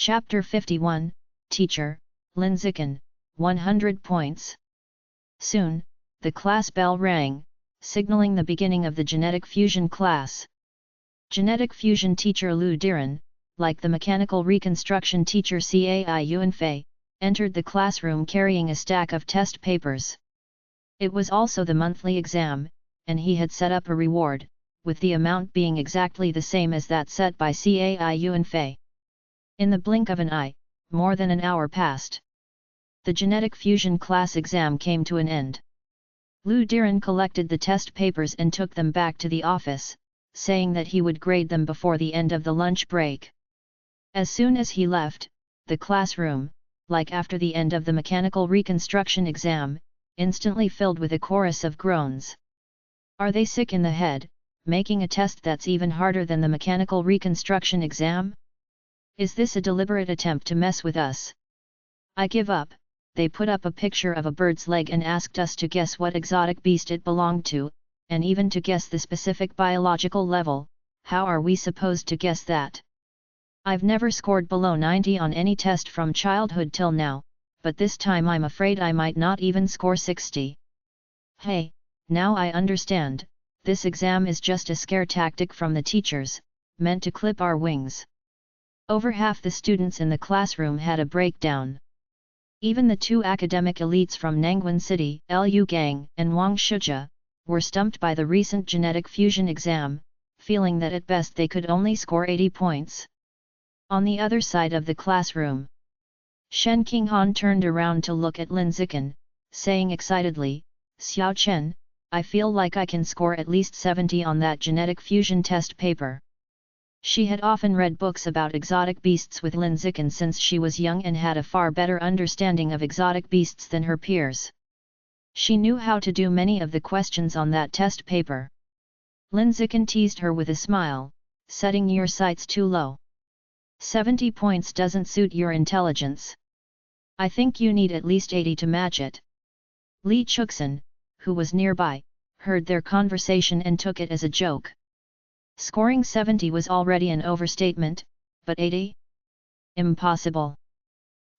Chapter 51, Teacher, Lin Zikan, 100 points. Soon, the class bell rang, signaling the beginning of the genetic fusion class. Genetic fusion teacher Lu Diran, like the mechanical reconstruction teacher Cai Yuanfei, entered the classroom carrying a stack of test papers. It was also the monthly exam, and he had set up a reward, with the amount being exactly the same as that set by Cai Yuanfei. In the blink of an eye, more than an hour passed. The genetic fusion class exam came to an end. Lu Diran collected the test papers and took them back to the office, saying that he would grade them before the end of the lunch break. As soon as he left, the classroom, like after the end of the mechanical reconstruction exam, instantly filled with a chorus of groans. Are they sick in the head, making a test that's even harder than the mechanical reconstruction exam? Is this a deliberate attempt to mess with us? I give up. They put up a picture of a bird's leg and asked us to guess what exotic beast it belonged to, and even to guess the specific biological level. How are we supposed to guess that? I've never scored below 90 on any test from childhood till now, but this time I'm afraid I might not even score 60. Hey, now I understand, this exam is just a scare tactic from the teachers, meant to clip our wings. Over half the students in the classroom had a breakdown. Even the two academic elites from Nangwon City, Lu Gang and Wang Shijia, were stumped by the recent genetic fusion exam, feeling that at best they could only score 80 points. On the other side of the classroom, Shen Qinghan turned around to look at Lin Zikan, saying excitedly, Xiao Chen, I feel like I can score at least 70 on that genetic fusion test paper. She had often read books about exotic beasts with Lin Zikan since she was young and had a far better understanding of exotic beasts than her peers. She knew how to do many of the questions on that test paper. Lin Zikan teased her with a smile, setting your sights too low. 70 points doesn't suit your intelligence. I think you need at least 80 to match it. Li Chuxin, who was nearby, heard their conversation and took it as a joke. Scoring 70 was already an overstatement, but 80? Impossible.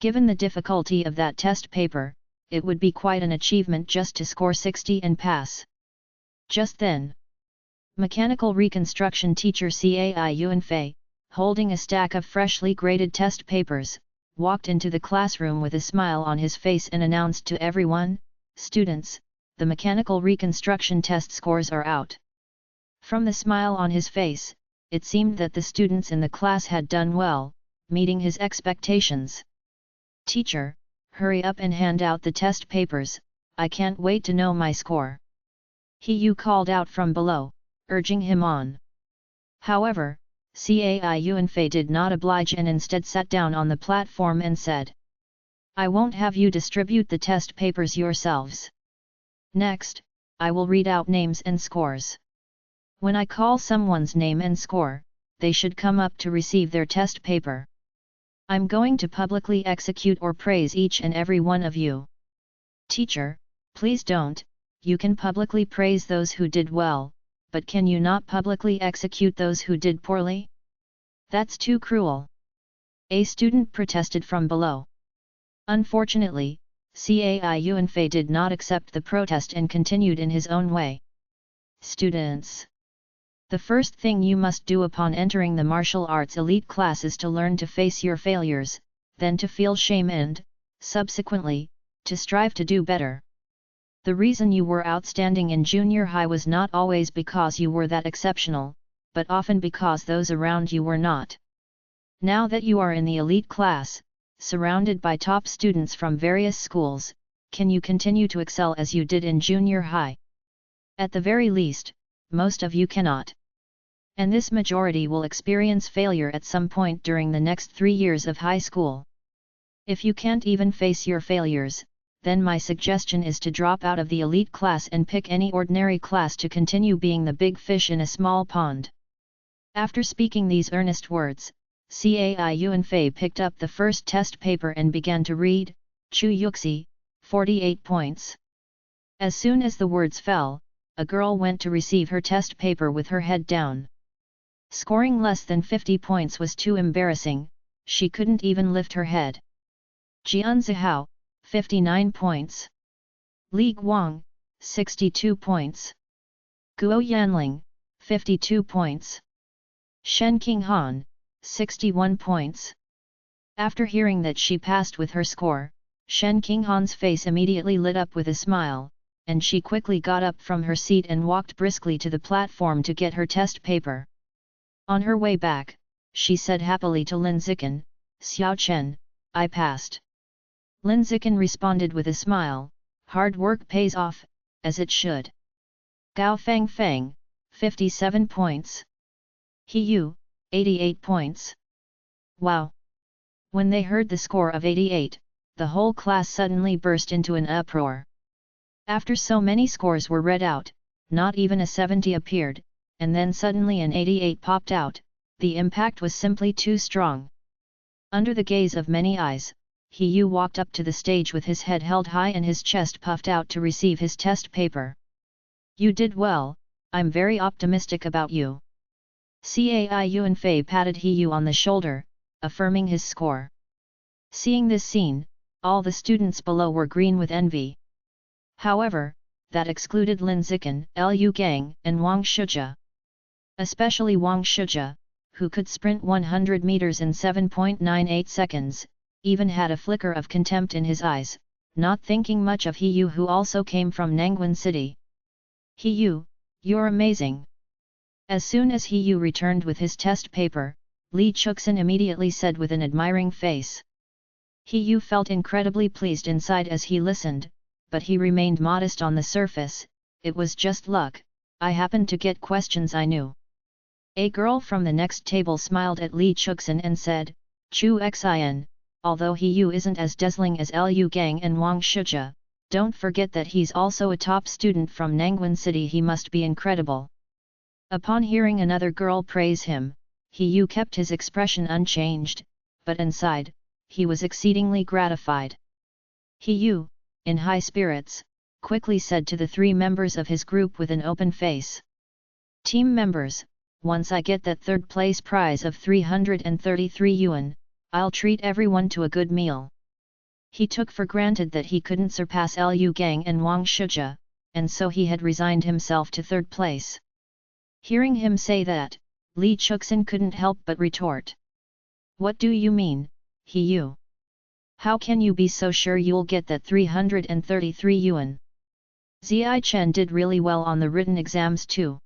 Given the difficulty of that test paper, it would be quite an achievement just to score 60 and pass. Just then, mechanical reconstruction teacher Cai Yuanfei, holding a stack of freshly graded test papers, walked into the classroom with a smile on his face and announced to everyone, students, the mechanical reconstruction test scores are out. From the smile on his face, it seemed that the students in the class had done well, meeting his expectations. Teacher, hurry up and hand out the test papers, I can't wait to know my score. He called out from below, urging him on. However, Cai Yuanfei did not oblige and instead sat down on the platform and said, I won't have you distribute the test papers yourselves. Next, I will read out names and scores. When I call someone's name and score, they should come up to receive their test paper. I'm going to publicly execute or praise each and every one of you. Teacher, please don't, you can publicly praise those who did well, but can you not publicly execute those who did poorly? That's too cruel. A student protested from below. Unfortunately, Cai Yuanfei did not accept the protest and continued in his own way. Students, the first thing you must do upon entering the martial arts elite class is to learn to face your failures, then to feel shame and, subsequently, to strive to do better. The reason you were outstanding in junior high was not always because you were that exceptional, but often because those around you were not. Now that you are in the elite class, surrounded by top students from various schools, can you continue to excel as you did in junior high? At the very least, most of you cannot. And this majority will experience failure at some point during the next 3 years of high school. If you can't even face your failures, then my suggestion is to drop out of the elite class and pick any ordinary class to continue being the big fish in a small pond. After speaking these earnest words, Cai Yuanfei picked up the first test paper and began to read, Chu Yuxi, 48 points. As soon as the words fell, a girl went to receive her test paper with her head down. Scoring less than 50 points was too embarrassing, she couldn't even lift her head. Jian Zihao, 59 points. Li Guang, 62 points. Guo Yanling, 52 points. Shen Qinghan, 61 points. After hearing that she passed with her score, Shen Qinghan's face immediately lit up with a smile, and she quickly got up from her seat and walked briskly to the platform to get her test paper. On her way back, she said happily to Lin Zikan, "Xiao Chen, I passed." Lin Zikan responded with a smile, "Hard work pays off, as it should." Gao Fang Fang, 57 points. He Yu, 88 points. Wow! When they heard the score of 88, the whole class suddenly burst into an uproar. After so many scores were read out, not even a 70 appeared, and then suddenly an 88 popped out. The impact was simply too strong. Under the gaze of many eyes, He Yu walked up to the stage with his head held high and his chest puffed out to receive his test paper. "You did well, I'm very optimistic about you." Cai Yuanfei patted He Yu on the shoulder, affirming his score. Seeing this scene, all the students below were green with envy. However, that excluded Lin Zikan, Lu Gang, and Wang Shijia. Especially Wang Shijia, who could sprint 100 meters in 7.98 seconds, even had a flicker of contempt in his eyes, not thinking much of He Yu, who also came from Nangwen City. "He Yu, you're amazing." As soon as He Yu returned with his test paper, Li Chuxin immediately said with an admiring face. He Yu felt incredibly pleased inside as he listened, but he remained modest on the surface. "It was just luck, I happened to get questions I knew." A girl from the next table smiled at Li Chuxin and said, "Chu Xin, although He Yu isn't as dazzling as Lu Gang and Wang Shijia, don't forget that he's also a top student from Nangwen City. He must be incredible." Upon hearing another girl praise him, He Yu kept his expression unchanged, but inside, he was exceedingly gratified. He Yu, in high spirits, quickly said to the three members of his group with an open face, "Team members, once I get that third place prize of 333 yuan, I'll treat everyone to a good meal." He took for granted that he couldn't surpass Lu Gang and Wang Shijia, and so he had resigned himself to third place. Hearing him say that, Li Chuxin couldn't help but retort. "What do you mean, He Yu? How can you be so sure you'll get that 333 yuan? Ziai Chen did really well on the written exams too.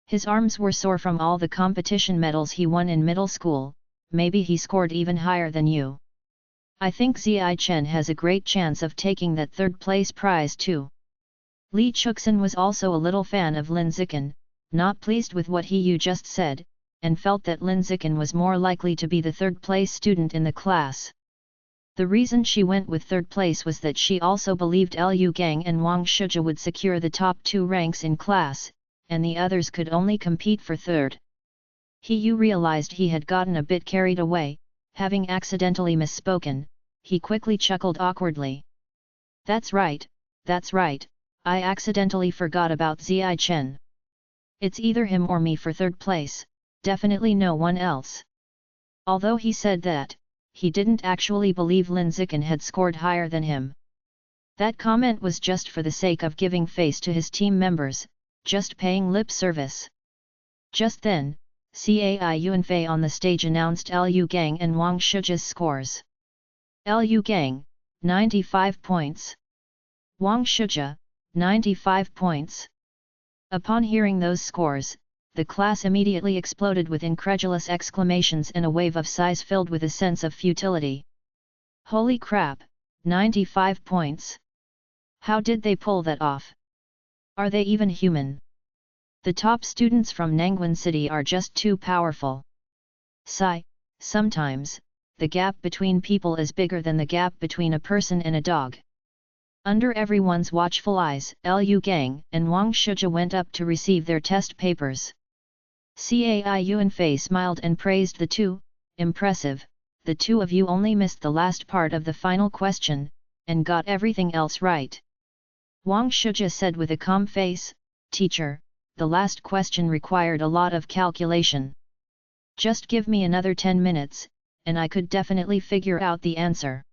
His arms were sore from all the competition medals he won in middle school, maybe he scored even higher than you. I think Ziai Chen has a great chance of taking that third place prize too." Li Chuxin was also a little fan of Lin Zikan, not pleased with what He Yu just said, and felt that Lin Zikan was more likely to be the third place student in the class. The reason she went with third place was that she also believed Lu Gang and Wang Shijia would secure the top 2 ranks in class, and the others could only compete for third. He Yu realized he had gotten a bit carried away, having accidentally misspoken. He quickly chuckled awkwardly. That's right, I accidentally forgot about Ziai Chen. It's either him or me for third place, definitely no one else." Although he said that, he didn't actually believe Lin Zikan had scored higher than him. That comment was just for the sake of giving face to his team members, just paying lip service. Just then, Cai Yuanfei on the stage announced Lu Gang and Wang Shijia's scores. Lu Gang, 95 points. Wang Shijia, 95 points. Upon hearing those scores, the class immediately exploded with incredulous exclamations and a wave of sighs filled with a sense of futility. Holy crap, 95 points! How did they pull that off? Are they even human? The top students from Nangwen City are just too powerful. Sigh, sometimes, the gap between people is bigger than the gap between a person and a dog. Under everyone's watchful eyes, Lu Gang and Wang Shijia went up to receive their test papers. Cai Yuanfei smiled and praised the two. "Impressive, the two of you only missed the last part of the final question, and got everything else right." Wang Shijia said with a calm face, "Teacher, the last question required a lot of calculation. Just give me another 10 minutes, and I could definitely figure out the answer.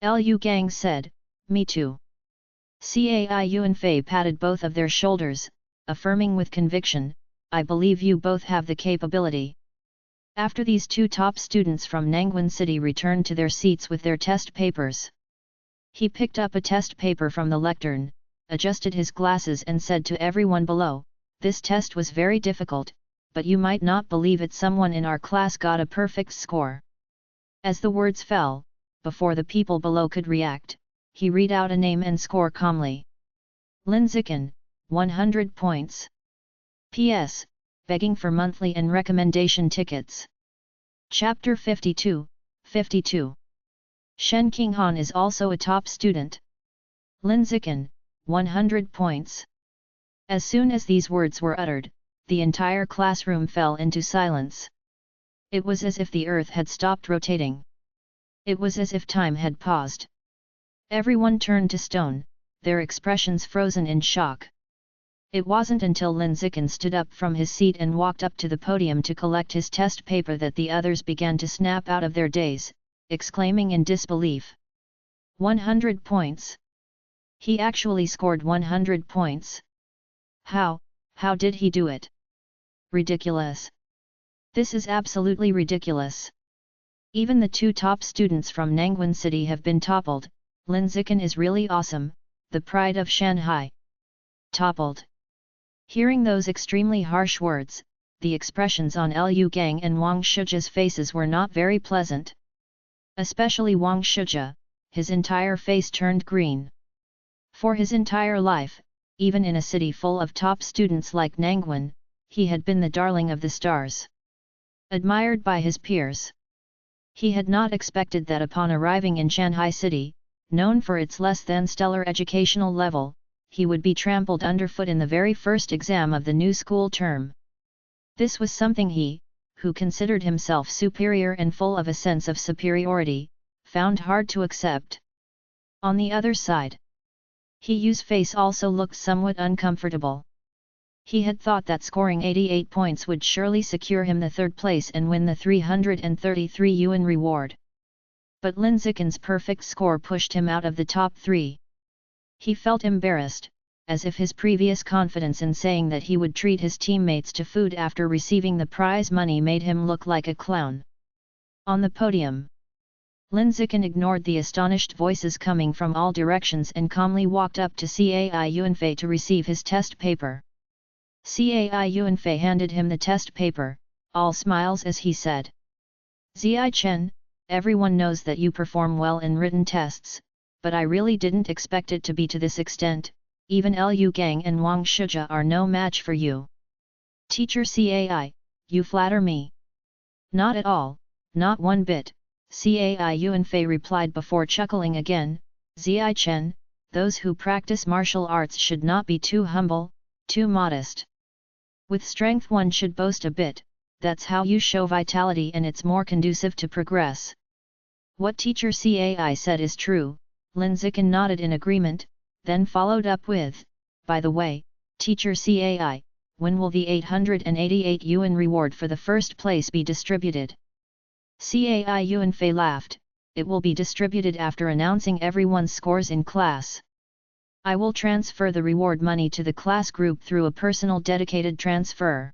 Liu Gang said, "Me too." Cai Yuanfei patted both of their shoulders, affirming with conviction, "I believe you both have the capability." After these two top students from Nangwon City returned to their seats with their test papers, he picked up a test paper from the lectern, adjusted his glasses and said to everyone below, "This test was very difficult, but you might not believe it, someone in our class got a perfect score." As the words fell, before the people below could react, he read out a name and score calmly. Lin Zikan, 100 points. P.S. Begging for monthly and recommendation tickets. Chapter 52, 52. Shen Qinghan is also a top student. Lin Zikan, 100 points. As soon as these words were uttered, the entire classroom fell into silence. It was as if the earth had stopped rotating. It was as if time had paused. Everyone turned to stone, their expressions frozen in shock. It wasn't until Lin Zikan stood up from his seat and walked up to the podium to collect his test paper that the others began to snap out of their daze, exclaiming in disbelief. 100 points! He actually scored 100 points! How did he do it? Ridiculous! This is absolutely ridiculous! Even the two top students from Nangwon City have been toppled. Lin Zikan is really awesome, the pride of Shanghai. Toppled. Hearing those extremely harsh words, the expressions on Liu Gang and Wang Shijia's faces were not very pleasant. Especially Wang Shijia, his entire face turned green. For his entire life, even in a city full of top students like Nangwon, he had been the darling of the stars. Admired by his peers. He had not expected that upon arriving in Shanghai City, known for its less than stellar educational level, he would be trampled underfoot in the very first exam of the new school term. This was something he, who considered himself superior and full of a sense of superiority, found hard to accept. On the other side, He-Yu's face also looked somewhat uncomfortable. He had thought that scoring 88 points would surely secure him the third place and win the 333 yuan reward. But Lin Zikan's perfect score pushed him out of the top 3. He felt embarrassed, as if his previous confidence in saying that he would treat his teammates to food after receiving the prize money made him look like a clown. On the podium, Lin Zikan ignored the astonished voices coming from all directions and calmly walked up to Cai Yuanfei to receive his test paper. Cai Yuanfei handed him the test paper, all smiles as he said, "Zai Chen, everyone knows that you perform well in written tests, but I really didn't expect it to be to this extent. Even Liu Gang and Wang Shijia are no match for you." "Teacher Cai, you flatter me." "Not at all, not one bit," Cai Yuanfei replied before chuckling again, "Zai Chen, those who practice martial arts should not be too humble, too modest. With strength one should boast a bit, that's how you show vitality and it's more conducive to progress." "What Teacher Cai said is true," Lin Zikan nodded in agreement, then followed up with, "By the way, Teacher Cai, when will the 888 yuan reward for the first place be distributed?" Cai Yuanfei laughed, "It will be distributed after announcing everyone's scores in class. I will transfer the reward money to the class group through a personal dedicated transfer."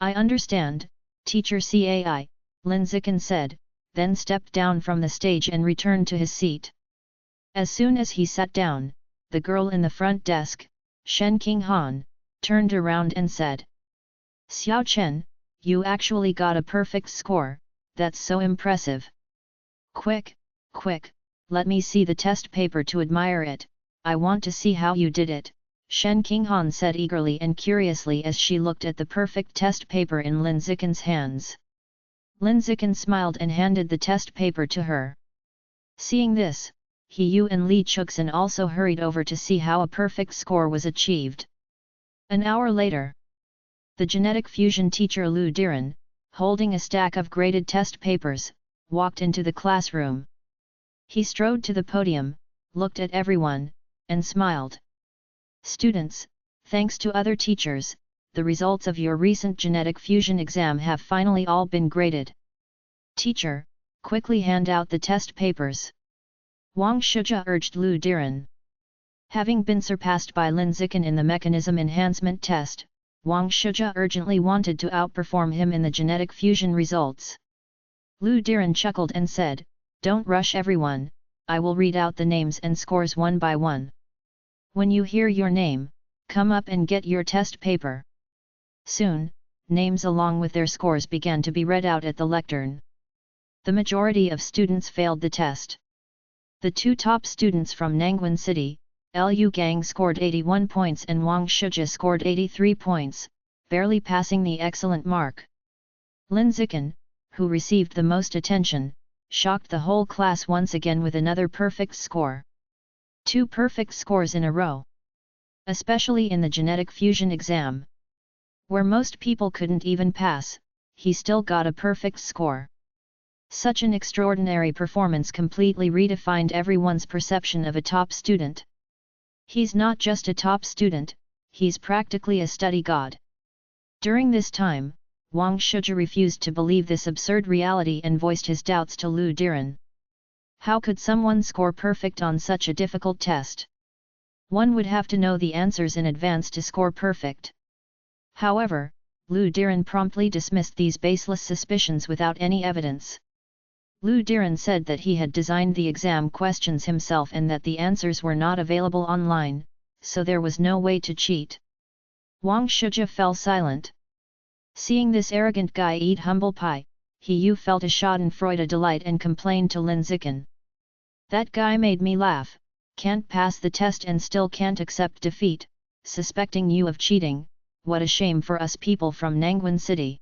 "I understand, Teacher Cai," Lin Zikan said, then stepped down from the stage and returned to his seat. As soon as he sat down, the girl in the front desk, Shen Qinghan, turned around and said, "Xiao Chen, you actually got a perfect score, that's so impressive. Quick, let me see the test paper to admire it, I want to see how you did it," Shen Qinghan said eagerly and curiously as she looked at the perfect test paper in Lin Zikan's hands. Lin Zikan smiled and handed the test paper to her. Seeing this, He-Yu and Li Chuxin also hurried over to see how a perfect score was achieved. An hour later, the genetic fusion teacher Lu Diran, holding a stack of graded test papers, walked into the classroom. He strode to the podium, looked at everyone, and smiled. "Students, thanks to other teachers, the results of your recent genetic fusion exam have finally all been graded. Teacher, quickly hand out the test papers. Wang Shijia urged Lu Diren. Having been surpassed by Lin Zikan in the mechanism enhancement test, Wang Shijia urgently wanted to outperform him in the genetic fusion results. Lu Diren chuckled and said, "Don't rush everyone, I will read out the names and scores one by one. When you hear your name, come up and get your test paper." Soon, names along with their scores began to be read out at the lectern. The majority of students failed the test. The two top students from Nangwon City, Lu Gang scored 81 points and Wang Shijia scored 83 points, barely passing the excellent mark. Lin Zikan, who received the most attention, shocked the whole class once again with another perfect score. 2 perfect scores in a row. Especially in the genetic fusion exam, where most people couldn't even pass, he still got a perfect score. Such an extraordinary performance completely redefined everyone's perception of a top student. He's not just a top student, he's practically a study god. During this time, Wang Shijia refused to believe this absurd reality and voiced his doubts to Lu Diren. How could someone score perfect on such a difficult test? One would have to know the answers in advance to score perfect. However, Lu Diren promptly dismissed these baseless suspicions without any evidence. Lu Diren said that he had designed the exam questions himself and that the answers were not available online, so there was no way to cheat. Wang Shijia fell silent. Seeing this arrogant guy eat humble pie, he felt a schadenfreude delight and complained to Lin Zikan. "That guy made me laugh, can't pass the test and still can't accept defeat, suspecting you of cheating, what a shame for us people from Nangwon City."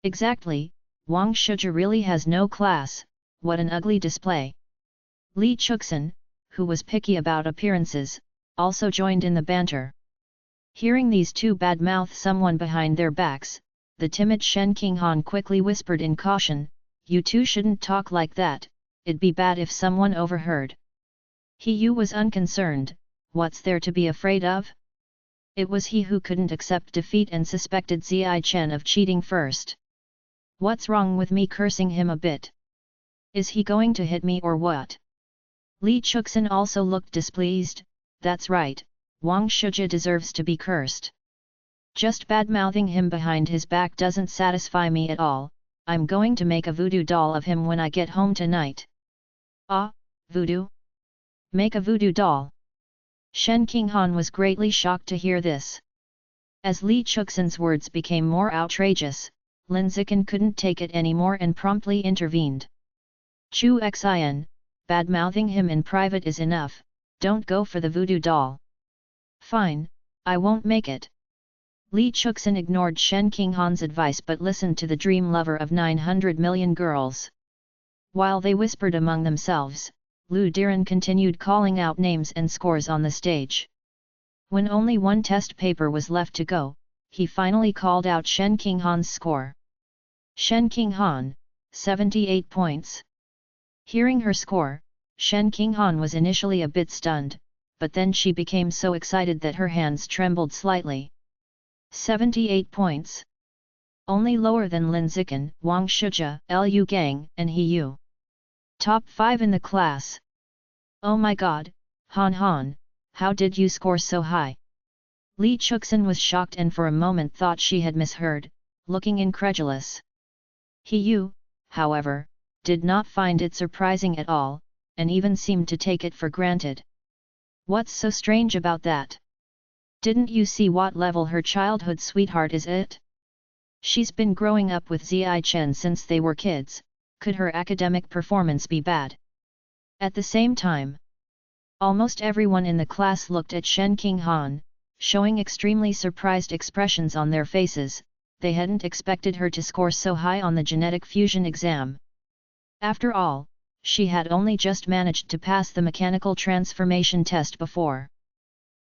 Exactly, Wang Shijia really has no class, what an ugly display. Li Chuxin, who was picky about appearances, also joined in the banter. Hearing these two badmouth someone behind their backs, the timid Shen Qinghan quickly whispered in caution, "You two shouldn't talk like that, it'd be bad if someone overheard." He was unconcerned, what's there to be afraid of? It was he who couldn't accept defeat and suspected Zi Chen of cheating first. What's wrong with me cursing him a bit? Is he going to hit me or what? Li Chuxin also looked displeased. That's right, Wang Shijia deserves to be cursed. Just bad-mouthing him behind his back doesn't satisfy me at all, I'm going to make a voodoo doll of him when I get home tonight. Ah, voodoo? Make a voodoo doll? Shen Qinghan was greatly shocked to hear this. As Li Chuxin's words became more outrageous, Lin Zikan couldn't take it anymore and promptly intervened. "Chu Xin, bad-mouthing him in private is enough, don't go for the voodoo doll." "Fine, I won't make it." Li Chuxin ignored Shen Qinghan's advice but listened to the dream lover of 900 million girls. While they whispered among themselves, Lu Diren continued calling out names and scores on the stage. When only one test paper was left to go, he finally called out Shen Qinghan's score. Shen Qinghan, 78 points. Hearing her score, Shen Qinghan was initially a bit stunned, but then she became so excited that her hands trembled slightly. 78 points. Only lower than Lin Zikan, Wang Shijia, Lu Gang, and He. Top 5 in the class. "Oh my god, Han Han, how did you score so high?" Li Chuxin was shocked and for a moment thought she had misheard, looking incredulous. He, however, did not find it surprising at all, and even seemed to take it for granted. "What's so strange about that? Didn't you see what level her childhood sweetheart is at? She's been growing up with Zi Chen since they were kids, could her academic performance be bad?" At the same time, almost everyone in the class looked at Shen Qinghan, showing extremely surprised expressions on their faces. They hadn't expected her to score so high on the genetic fusion exam. After all, she had only just managed to pass the mechanical transformation test before.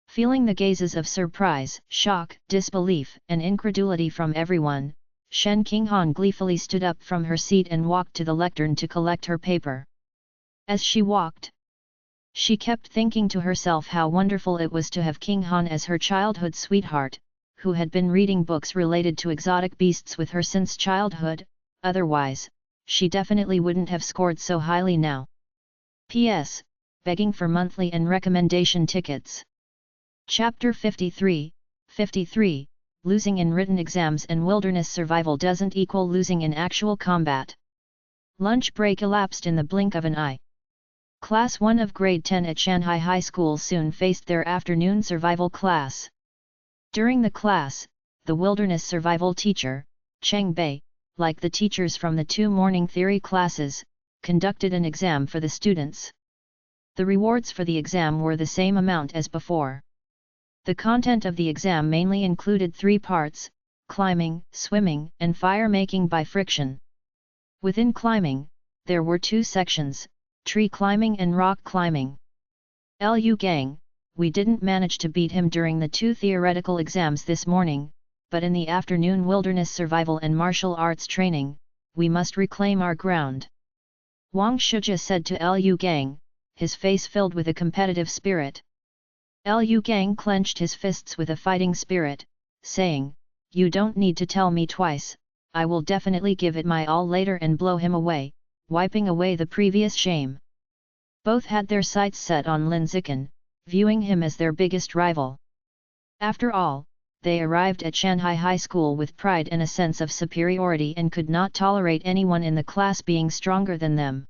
Feeling the gazes of surprise, shock, disbelief, and incredulity from everyone, Shen Qinghan gleefully stood up from her seat and walked to the lectern to collect her paper. As she walked, she kept thinking to herself how wonderful it was to have Qinghan as her childhood sweetheart, who had been reading books related to exotic beasts with her since childhood. Otherwise, she definitely wouldn't have scored so highly now. P.S. Begging for monthly and recommendation tickets. Chapter 53, 53, Losing in written exams and wilderness survival doesn't equal losing in actual combat. Lunch break elapsed in the blink of an eye. Class 1 of Grade 10 at Shanghai High School soon faced their afternoon survival class. During the class, the wilderness survival teacher, Cheng Bei, like the teachers from the 2 morning theory classes, conducted an exam for the students. The rewards for the exam were the same amount as before. The content of the exam mainly included 3 parts: climbing, swimming, and fire making by friction. Within climbing, there were 2 sections, tree climbing and rock climbing. Lu Gang, we didn't manage to beat him during the 2 theoretical exams this morning, but in the afternoon wilderness survival and martial arts training, we must reclaim our ground. Wang Shijia said to Lu Gang, his face filled with a competitive spirit. Lu Gang clenched his fists with a fighting spirit, saying, "You don't need to tell me twice, I will definitely give it my all later and blow him away," wiping away the previous shame. Both had their sights set on Lin Zikan, viewing him as their biggest rival. After all, they arrived at Shanghai High School with pride and a sense of superiority and could not tolerate anyone in the class being stronger than them.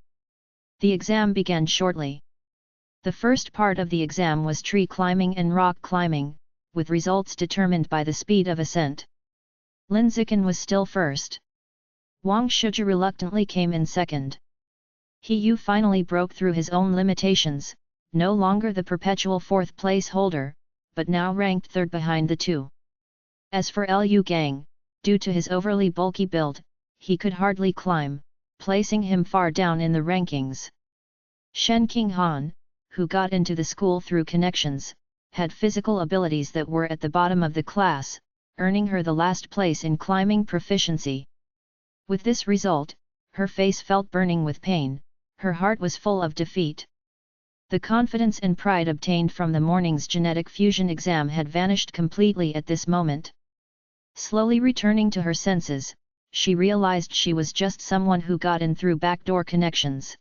The exam began shortly. The first part of the exam was tree climbing and rock climbing, with results determined by the speed of ascent. Lin Zikan was still first. Wang Shijia reluctantly came in second. He Yu finally broke through his own limitations, no longer the perpetual 4th place holder, but now ranked 3rd behind the 2. As for Lu Gang, due to his overly bulky build, he could hardly climb, placing him far down in the rankings. Shen Qinghan, who got into the school through connections, had physical abilities that were at the bottom of the class, earning her the last place in climbing proficiency. With this result, her face felt burning with pain, her heart was full of defeat. The confidence and pride obtained from the morning's genetic fusion exam had vanished completely at this moment. Slowly returning to her senses, she realized she was just someone who got in through backdoor connections.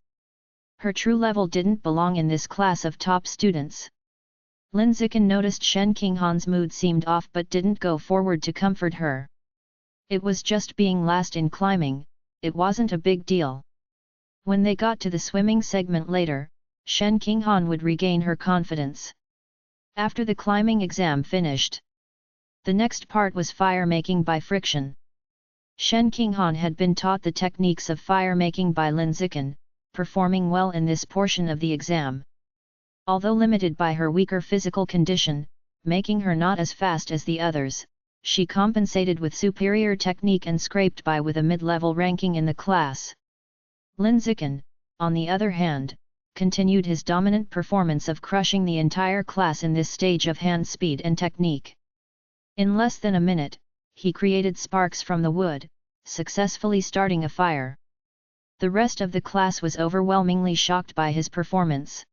Her true level didn't belong in this class of top students. Lin Zikan noticed Shen Qinghan's mood seemed off but didn't go forward to comfort her. It was just being last in climbing, it wasn't a big deal. When they got to the swimming segment later, Shen Qinghan would regain her confidence. After the climbing exam finished, the next part was fire making by friction. Shen Qinghan had been taught the techniques of fire making by Lin Zikan, performing well in this portion of the exam. Although limited by her weaker physical condition, making her not as fast as the others, she compensated with superior technique and scraped by with a mid-level ranking in the class. Lin Zikan, on the other hand, continued his dominant performance of crushing the entire class in this stage of hand speed and technique. In less than a minute, he created sparks from the wood, successfully starting a fire. The rest of the class was overwhelmingly shocked by his performance.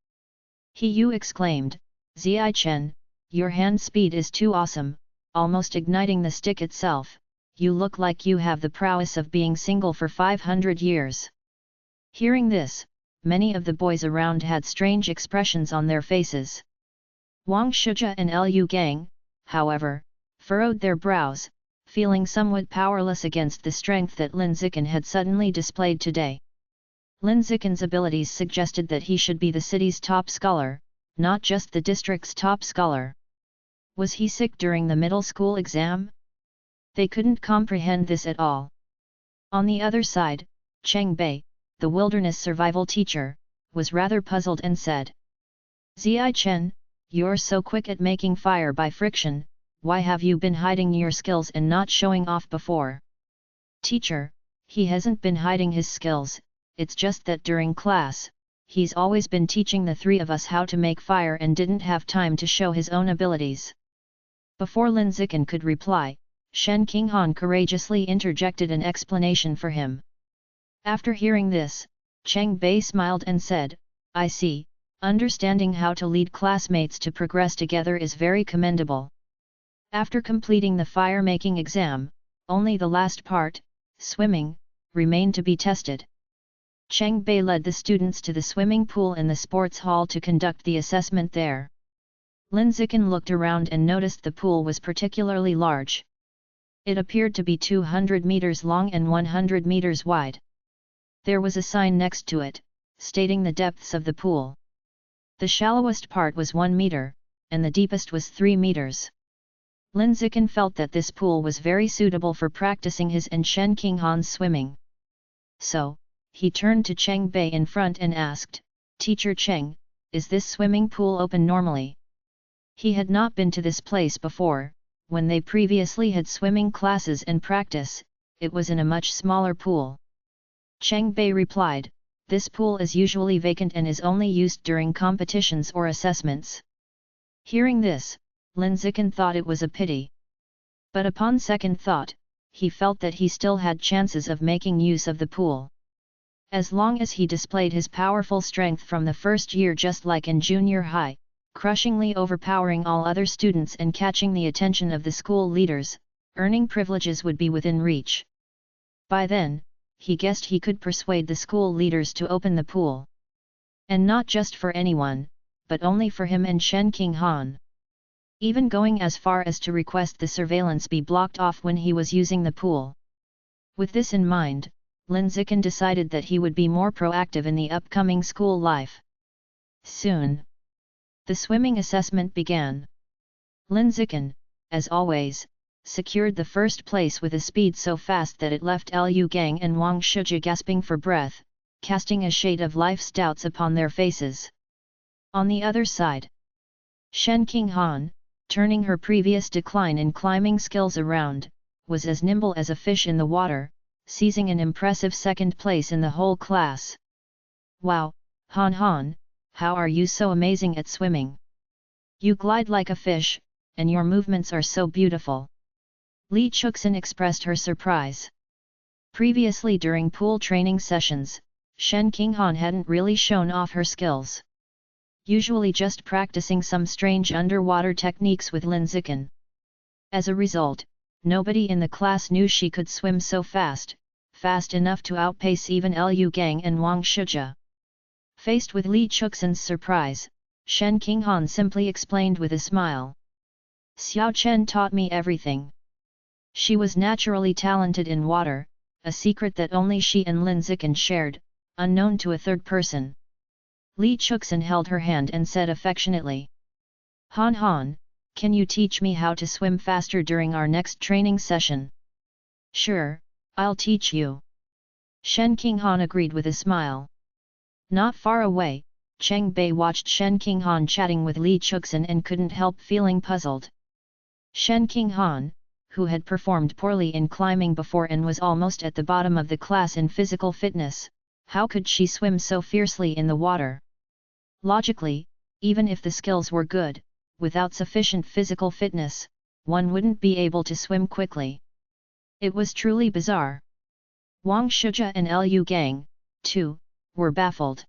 He Yu exclaimed, "Zai Chen, your hand speed is too awesome, almost igniting the stick itself, you look like you have the prowess of being single for 500 years. Hearing this, many of the boys around had strange expressions on their faces. Wang Shijia and Lu Gang, however, furrowed their brows, feeling somewhat powerless against the strength that Lin Zikan had suddenly displayed today. Lin Zikan's abilities suggested that he should be the city's top scholar, not just the district's top scholar. Was he sick during the middle school exam? They couldn't comprehend this at all. On the other side, Cheng Bei, the wilderness survival teacher, was rather puzzled and said, "Zai Chen, you're so quick at making fire by friction, why have you been hiding your skills and not showing off before?" "Teacher, he hasn't been hiding his skills, it's just that during class, he's always been teaching the 3 of us how to make fire and didn't have time to show his own abilities." Before Lin Zikan could reply, Shen Qinghan courageously interjected an explanation for him. After hearing this, Cheng Bei smiled and said, "I see, understanding how to lead classmates to progress together is very commendable." After completing the fire-making exam, only the last part, swimming, remained to be tested. Cheng Bei led the students to the swimming pool in the sports hall to conduct the assessment there. Lin Zikin looked around and noticed the pool was particularly large. It appeared to be 200 meters long and 100 meters wide. There was a sign next to it, stating the depths of the pool. The shallowest part was 1 meter, and the deepest was 3 meters. Lin Zikin felt that this pool was very suitable for practicing his and Shen Qinghan's swimming. So, he turned to Cheng Bei in front and asked, "Teacher Cheng, is this swimming pool open normally?" He had not been to this place before. When they previously had swimming classes and practice, it was in a much smaller pool. Cheng Bei replied, "This pool is usually vacant and is only used during competitions or assessments." Hearing this, Lin Zikin thought it was a pity. But upon second thought, he felt that he still had chances of making use of the pool. As long as he displayed his powerful strength from the first year just like in junior high, crushingly overpowering all other students and catching the attention of the school leaders, earning privileges would be within reach. By then, he guessed he could persuade the school leaders to open the pool. And not just for anyone, but only for him and Shen Qinghan. Even going as far as to request the surveillance be blocked off when he was using the pool. With this in mind, Lin Zikin decided that he would be more proactive in the upcoming school life. Soon, the swimming assessment began. Lin Zikin, as always, secured the first place with a speed so fast that it left Liu Gang and Wang Shiji gasping for breath, casting a shade of life's doubts upon their faces. On the other side, Shen Qinghan, turning her previous decline in climbing skills around, was as nimble as a fish in the water, seizing an impressive second place in the whole class. "Wow, Han Han, how are you so amazing at swimming? You glide like a fish, and your movements are so beautiful." Li Chuxin expressed her surprise. Previously during pool training sessions, Shen Qinghan hadn't really shown off her skills. Usually just practicing some strange underwater techniques with Lin Zikin. As a result, nobody in the class knew she could swim so fast enough to outpace even Liu Gang and Wang Shiji. Faced with Li Chuxin's surprise, Shen Qinghan simply explained with a smile. "Xiao Chen taught me everything." She was naturally talented in water, a secret that only she and Lin Zikin shared, unknown to a third person. Li Chuxin held her hand and said affectionately, "Han Han, can you teach me how to swim faster during our next training session?" "Sure, I'll teach you." Shen Qinghan agreed with a smile. Not far away, Cheng Bei watched Shen Qinghan chatting with Li Chuxin and couldn't help feeling puzzled. Shen Qinghan, who had performed poorly in climbing before and was almost at the bottom of the class in physical fitness, how could she swim so fiercely in the water? Logically, even if the skills were good, without sufficient physical fitness, one wouldn't be able to swim quickly. It was truly bizarre. Wang Shiji and Liu Gang, too, were baffled.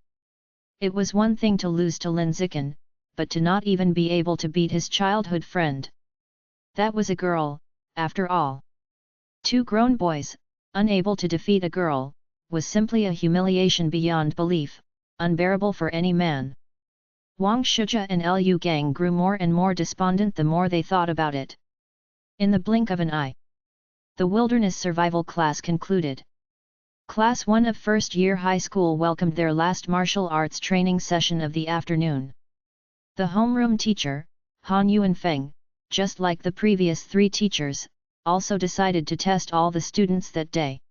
It was one thing to lose to Lin Zikin, but to not even be able to beat his childhood friend. That was a girl, after all. Two grown boys, unable to defeat a girl, was simply a humiliation beyond belief, unbearable for any man. Wang Shiji and Liu Gang grew more and more despondent the more they thought about it. In the blink of an eye, the wilderness survival class concluded. Class 1 of first year high school welcomed their last martial arts training session of the afternoon. The homeroom teacher, Han Yuanfeng, just like the previous 3 teachers, also decided to test all the students that day.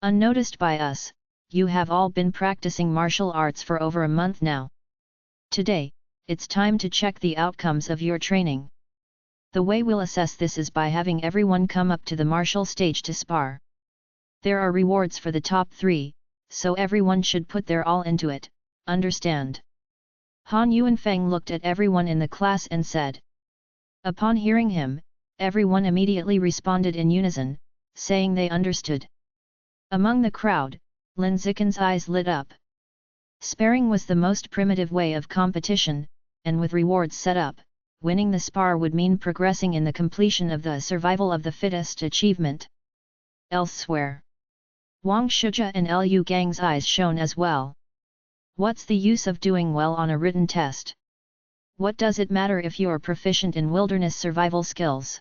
"Unnoticed by us, you have all been practicing martial arts for over a month now. Today, it's time to check the outcomes of your training. The way we'll assess this is by having everyone come up to the martial stage to spar. There are rewards for the top 3, so everyone should put their all into it, understand?" Han Yuanfeng looked at everyone in the class and said. Upon hearing him, everyone immediately responded in unison, saying they understood. Among the crowd, Lin Zikin's eyes lit up. Sparring was the most primitive way of competition, and with rewards set up, winning the spar would mean progressing in the completion of the survival of the fittest achievement. Elsewhere, Wang Shizhe and Lu Gang's eyes shone as well. What's the use of doing well on a written test? What does it matter if you're proficient in wilderness survival skills?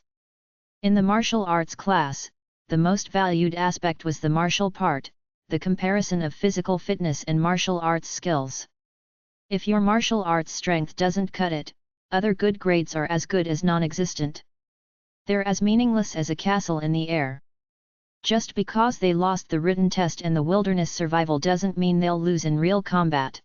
In the martial arts class, the most valued aspect was the martial part, the comparison of physical fitness and martial arts skills. If your martial arts strength doesn't cut it, other good grades are as good as non-existent. They're as meaningless as a castle in the air. Just because they lost the written test and the wilderness survival doesn't mean they'll lose in real combat.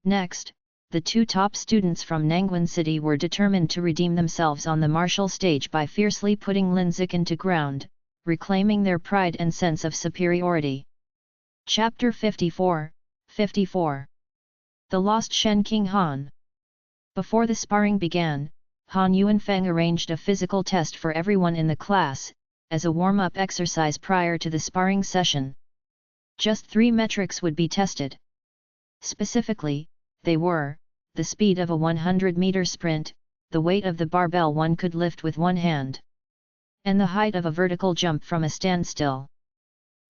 Next, the two top students from Nangwon City were determined to redeem themselves on the martial stage by fiercely putting Lin Zikin to ground, reclaiming their pride and sense of superiority. Chapter 54, 54. The Lost Shen King Han. Before the sparring began, Han Yuanfeng arranged a physical test for everyone in the class, as a warm-up exercise prior to the sparring session. Just 3 metrics would be tested. Specifically, they were, the speed of a 100-meter sprint, the weight of the barbell one could lift with one hand, and the height of a vertical jump from a standstill.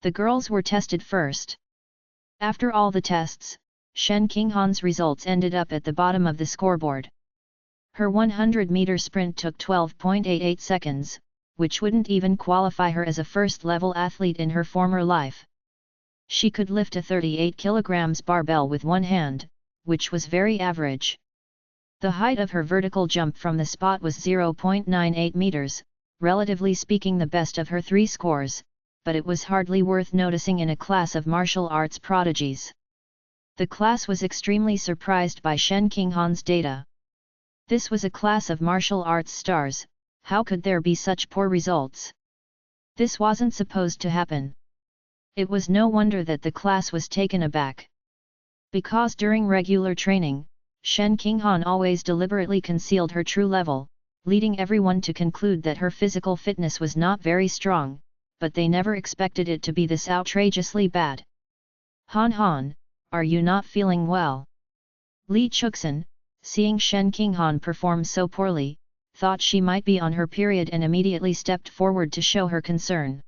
The girls were tested first. After all the tests, Shen Qinghan's results ended up at the bottom of the scoreboard. Her 100-meter sprint took 12.88 seconds, which wouldn't even qualify her as a first-level athlete in her former life. She could lift a 38 kg barbell with one hand, which was very average. The height of her vertical jump from the spot was 0.98 meters, relatively speaking the best of her 3 scores, but it was hardly worth noticing in a class of martial arts prodigies. The class was extremely surprised by Shen Qinghan's data. This was a class of martial arts stars, how could there be such poor results? This wasn't supposed to happen. It was no wonder that the class was taken aback. Because during regular training, Shen Qinghan always deliberately concealed her true level, leading everyone to conclude that her physical fitness was not very strong, but they never expected it to be this outrageously bad. Han, are you not feeling well? Li Chuxin, seeing Shen Qinghan perform so poorly, thought she might be on her period and immediately stepped forward to show her concern.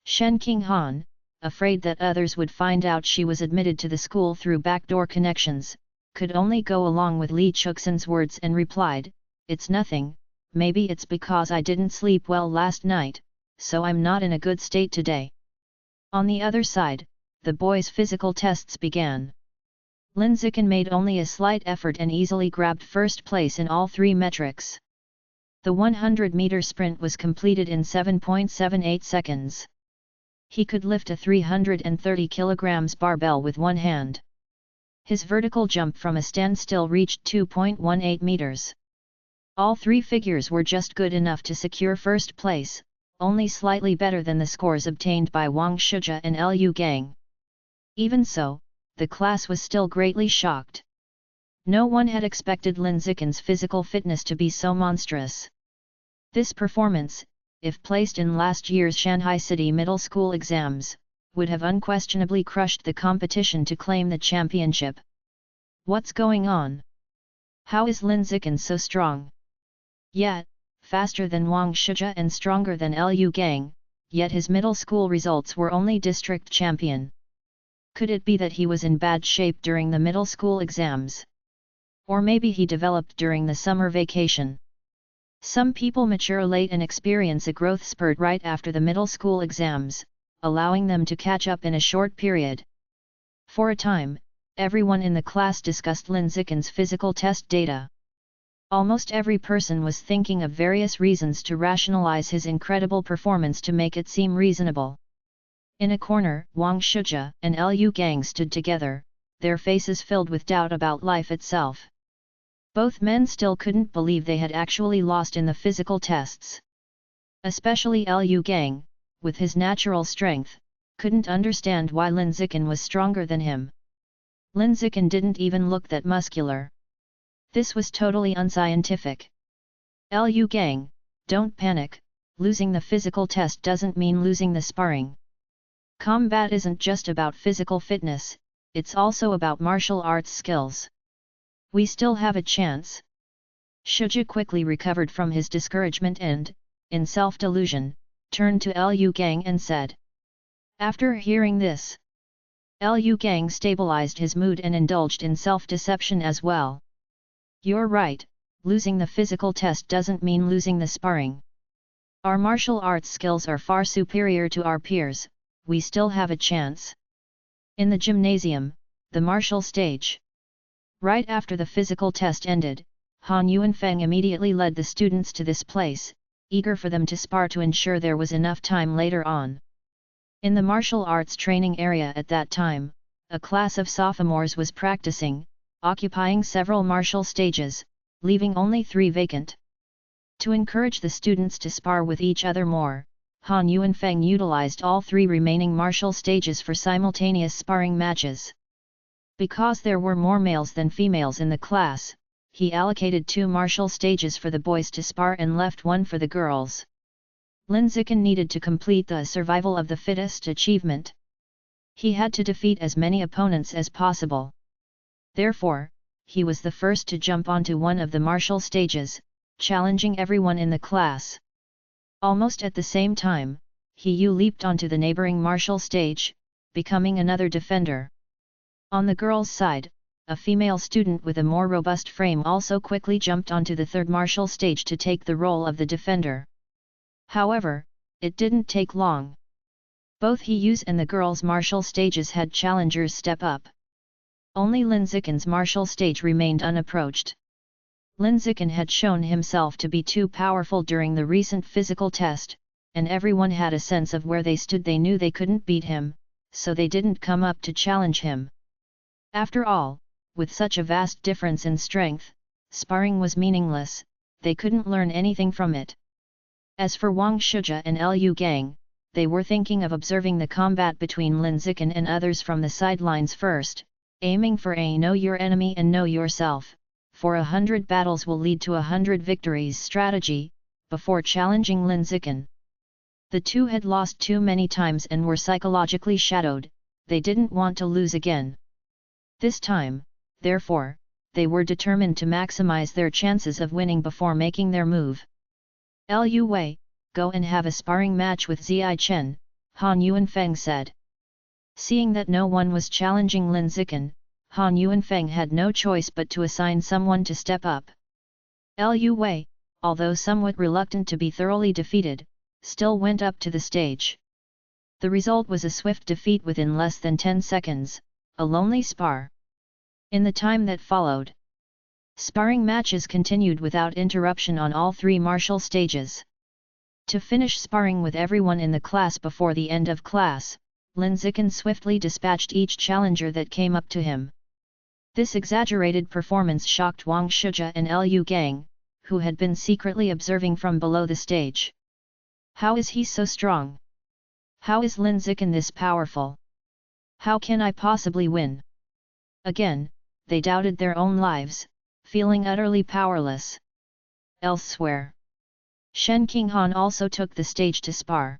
Shen Qinghan, afraid that others would find out she was admitted to the school through backdoor connections, could only go along with Li Chuxin's words and replied, "It's nothing, maybe it's because I didn't sleep well last night, so I'm not in a good state today." On the other side, the boys' physical tests began. Lin Zikin made only a slight effort and easily grabbed first place in all 3 metrics. The 100-meter sprint was completed in 7.78 seconds. He could lift a 330 kg barbell with one hand. His vertical jump from a standstill reached 2.18 meters. All 3 figures were just good enough to secure first place, only slightly better than the scores obtained by Wang Shizhe and Lu Gang. Even so, the class was still greatly shocked. No one had expected Lin Zikin's physical fitness to be so monstrous. This performance, if placed in last year's Shanghai City Middle School exams, would have unquestionably crushed the competition to claim the championship. What's going on? How is Lin Zikin so strong? Yet, faster than Wang Shizhe and stronger than Lu Gang, yet his middle school results were only district champion. Could it be that he was in bad shape during the middle school exams? Or maybe he developed during the summer vacation. Some people mature late and experience a growth spurt right after the middle school exams, allowing them to catch up in a short period. For a time, everyone in the class discussed Lin Zikin's physical test data. Almost every person was thinking of various reasons to rationalize his incredible performance to make it seem reasonable. In a corner, Wang Shizhe and Lu Gang stood together, their faces filled with doubt about life itself. Both men still couldn't believe they had actually lost in the physical tests. Especially Lu Gang, with his natural strength, couldn't understand why Lin Zikin was stronger than him. Lin Zikin didn't even look that muscular. This was totally unscientific. Lu Gang, don't panic, losing the physical test doesn't mean losing the sparring. Combat isn't just about physical fitness, it's also about martial arts skills. We still have a chance. Shizhe quickly recovered from his discouragement and, in self-delusion, turned to Lu Gang and said, After hearing this, Liu Gang stabilized his mood and indulged in self-deception as well. You're right, losing the physical test doesn't mean losing the sparring. Our martial arts skills are far superior to our peers, we still have a chance. In the gymnasium, the martial stage. Right after the physical test ended, Han Yuanfeng immediately led the students to this place, eager for them to spar to ensure there was enough time later on. In the martial arts training area at that time, a class of sophomores was practicing, occupying several martial stages, leaving only 3 vacant. To encourage the students to spar with each other more, Han Yuanfeng utilized all 3 remaining martial stages for simultaneous sparring matches. Because there were more males than females in the class, he allocated 2 martial stages for the boys to spar and left 1 for the girls. Lin Zikin needed to complete the survival of the fittest achievement. He had to defeat as many opponents as possible. Therefore, he was the first to jump onto one of the martial stages, challenging everyone in the class. Almost at the same time, He leaped onto the neighboring martial stage, becoming another defender. On the girls' side, a female student with a more robust frame also quickly jumped onto the third martial stage to take the role of the defender. However, it didn't take long. Both Hiyu's and the girls' martial stages had challengers step up. Only Lin Zikin's martial stage remained unapproached. Lin Zikin had shown himself to be too powerful during the recent physical test, and everyone had a sense of where they stood. They knew they couldn't beat him, so they didn't come up to challenge him. After all, with such a vast difference in strength, sparring was meaningless, they couldn't learn anything from it. As for Wang Shujia and Liu Gang, they were thinking of observing the combat between Lin Zikin and others from the sidelines first, aiming for a know your enemy and know yourself, for 100 battles will lead to 100 victories strategy, before challenging Lin Zikin. The two had lost too many times and were psychologically shadowed, they didn't want to lose again. This time, therefore, they were determined to maximize their chances of winning before making their move. Liu Wei, go and have a sparring match with Ziyi Chen, Han Yuanfeng said. Seeing that no one was challenging Lin Zikin, Han Yuanfeng had no choice but to assign someone to step up. Liu Wei, although somewhat reluctant to be thoroughly defeated, still went up to the stage. The result was a swift defeat within less than 10 seconds, a lonely spar. In the time that followed, sparring matches continued without interruption on all 3 martial stages. To finish sparring with everyone in the class before the end of class, Lin Zikin swiftly dispatched each challenger that came up to him. This exaggerated performance shocked Wang Shujia and Liu Gang, who had been secretly observing from below the stage. How is he so strong? How is Lin Zikin this powerful? How can I possibly win? Again, they doubted their own lives, feeling utterly powerless. Elsewhere, Shen Qinghan also took the stage to spar.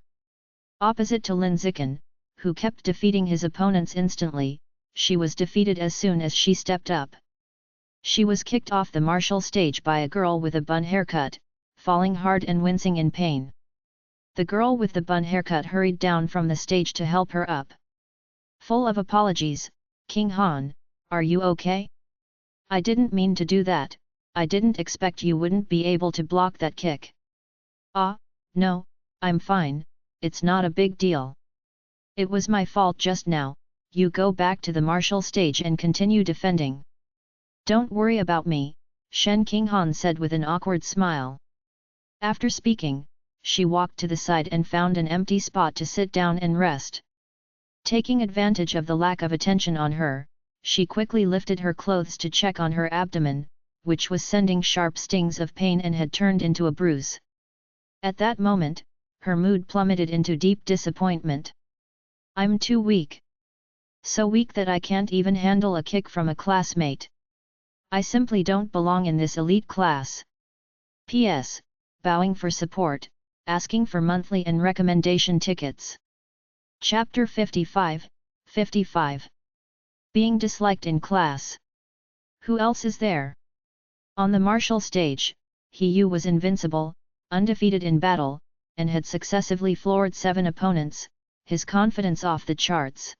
Opposite to Lin Zikin, who kept defeating his opponents instantly, she was defeated as soon as she stepped up. She was kicked off the martial stage by a girl with a bun haircut, falling hard and wincing in pain. The girl with the bun haircut hurried down from the stage to help her up. Full of apologies, King Han, are you okay? I didn't mean to do that, I didn't expect you wouldn't be able to block that kick. Ah, no, I'm fine, it's not a big deal. It was my fault just now, you go back to the martial stage and continue defending. Don't worry about me, Shen Qinghan said with an awkward smile. After speaking, she walked to the side and found an empty spot to sit down and rest. Taking advantage of the lack of attention on her, she quickly lifted her clothes to check on her abdomen, which was sending sharp stings of pain and had turned into a bruise. At that moment, her mood plummeted into deep disappointment. I'm too weak. So weak that I can't even handle a kick from a classmate. I simply don't belong in this elite class. P.S. Bowing for support, asking for monthly and recommendation tickets. Chapter 55, 55. Being disliked in class. Who else is there? On the martial stage, Hiyu was invincible, undefeated in battle, and had successively floored 7 opponents, his confidence off the charts.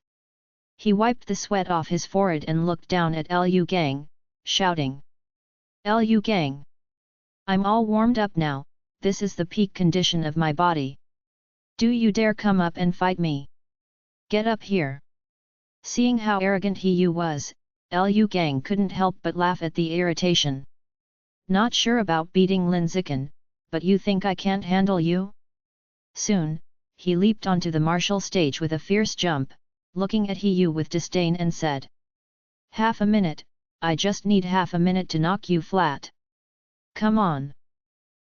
He wiped the sweat off his forehead and looked down at Liu Gang, shouting. Liu Gang! I'm all warmed up now, this is the peak condition of my body. Do you dare come up and fight me? Get up here! Seeing how arrogant he was, Liu Gang couldn't help but laugh at the irritation. Not sure about beating Lin Zikan, but you think I can't handle you? Soon, he leaped onto the martial stage with a fierce jump, looking at He with disdain and said. Half a minute, I just need half a minute to knock you flat. Come on!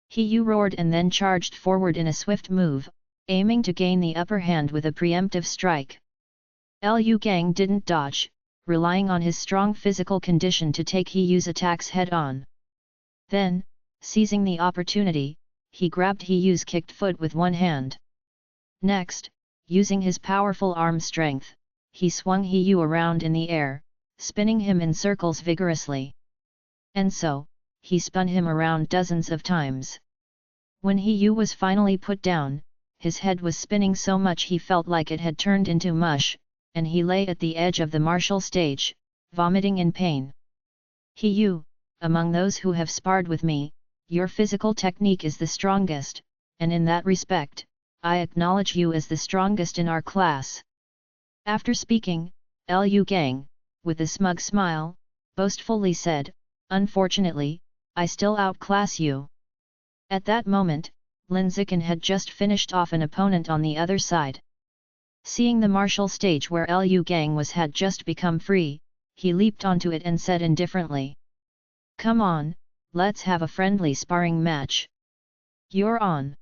He roared and then charged forward in a swift move, aiming to gain the upper hand with a preemptive strike. Liu Gang didn't dodge, relying on his strong physical condition to take He's attacks head-on. Then, seizing the opportunity, he grabbed He's kicked foot with one hand. Next, using his powerful arm strength, he swung He around in the air, spinning him in circles vigorously. And so, he spun him around dozens of times. When He was finally put down, his head was spinning so much he felt like it had turned into mush, and he lay at the edge of the martial stage, vomiting in pain. He, among those who have sparred with me, your physical technique is the strongest, and in that respect, I acknowledge you as the strongest in our class. After speaking, Liu Gang, with a smug smile, boastfully said, unfortunately, I still outclass you. At that moment, Lin Zikan had just finished off an opponent on the other side. Seeing the martial stage where Liu Gang had just become free, he leaped onto it and said indifferently. Come on, let's have a friendly sparring match. You're on.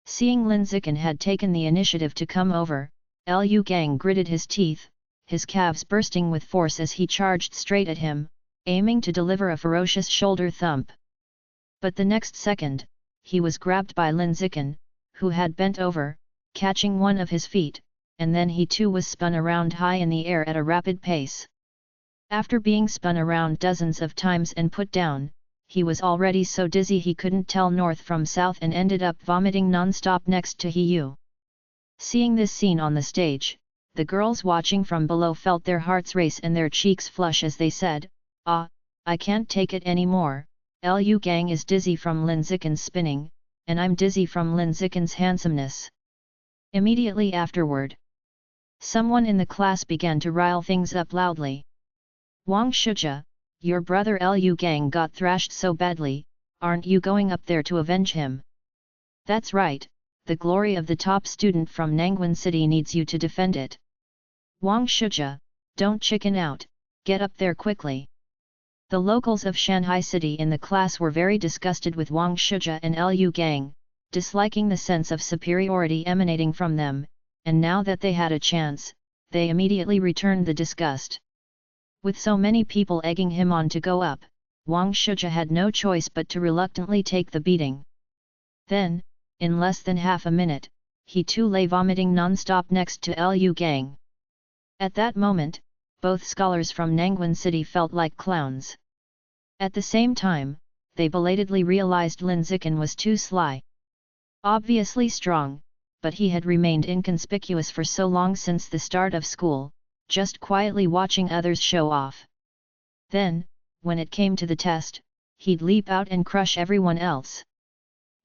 Seeing Lin Zikan had taken the initiative to come over, Liu Gang gritted his teeth, his calves bursting with force as he charged straight at him, aiming to deliver a ferocious shoulder thump. But the next second, he was grabbed by Lin Zikan, who had bent over, catching one of his feet, and then he too was spun around high in the air at a rapid pace. After being spun around dozens of times and put down, he was already so dizzy he couldn't tell north from south and ended up vomiting non-stop next to He. Seeing this scene on the stage, the girls watching from below felt their hearts race and their cheeks flush as they said, Ah, I can't take it anymore, Liu Gang is dizzy from Lin Zikan's spinning, and I'm dizzy from Lin Zikan's handsomeness. Immediately afterward, someone in the class began to rile things up loudly. Wang Shijia, your brother Liu Gang got thrashed so badly, aren't you going up there to avenge him? That's right, the glory of the top student from Nangwan City needs you to defend it. Wang Shijia, don't chicken out, get up there quickly. The locals of Shanghai City in the class were very disgusted with Wang Shijia and Liu Gang, disliking the sense of superiority emanating from them, and now that they had a chance, they immediately returned the disgust. With so many people egging him on to go up, Wang Shijia had no choice but to reluctantly take the beating. Then, in less than half a minute, he too lay vomiting non-stop next to Liu Gang. At that moment, both scholars from Nangwan City felt like clowns. At the same time, they belatedly realized Lin Zikan was too sly. Obviously strong, but he had remained inconspicuous for so long since the start of school, just quietly watching others show off. Then, when it came to the test, he'd leap out and crush everyone else.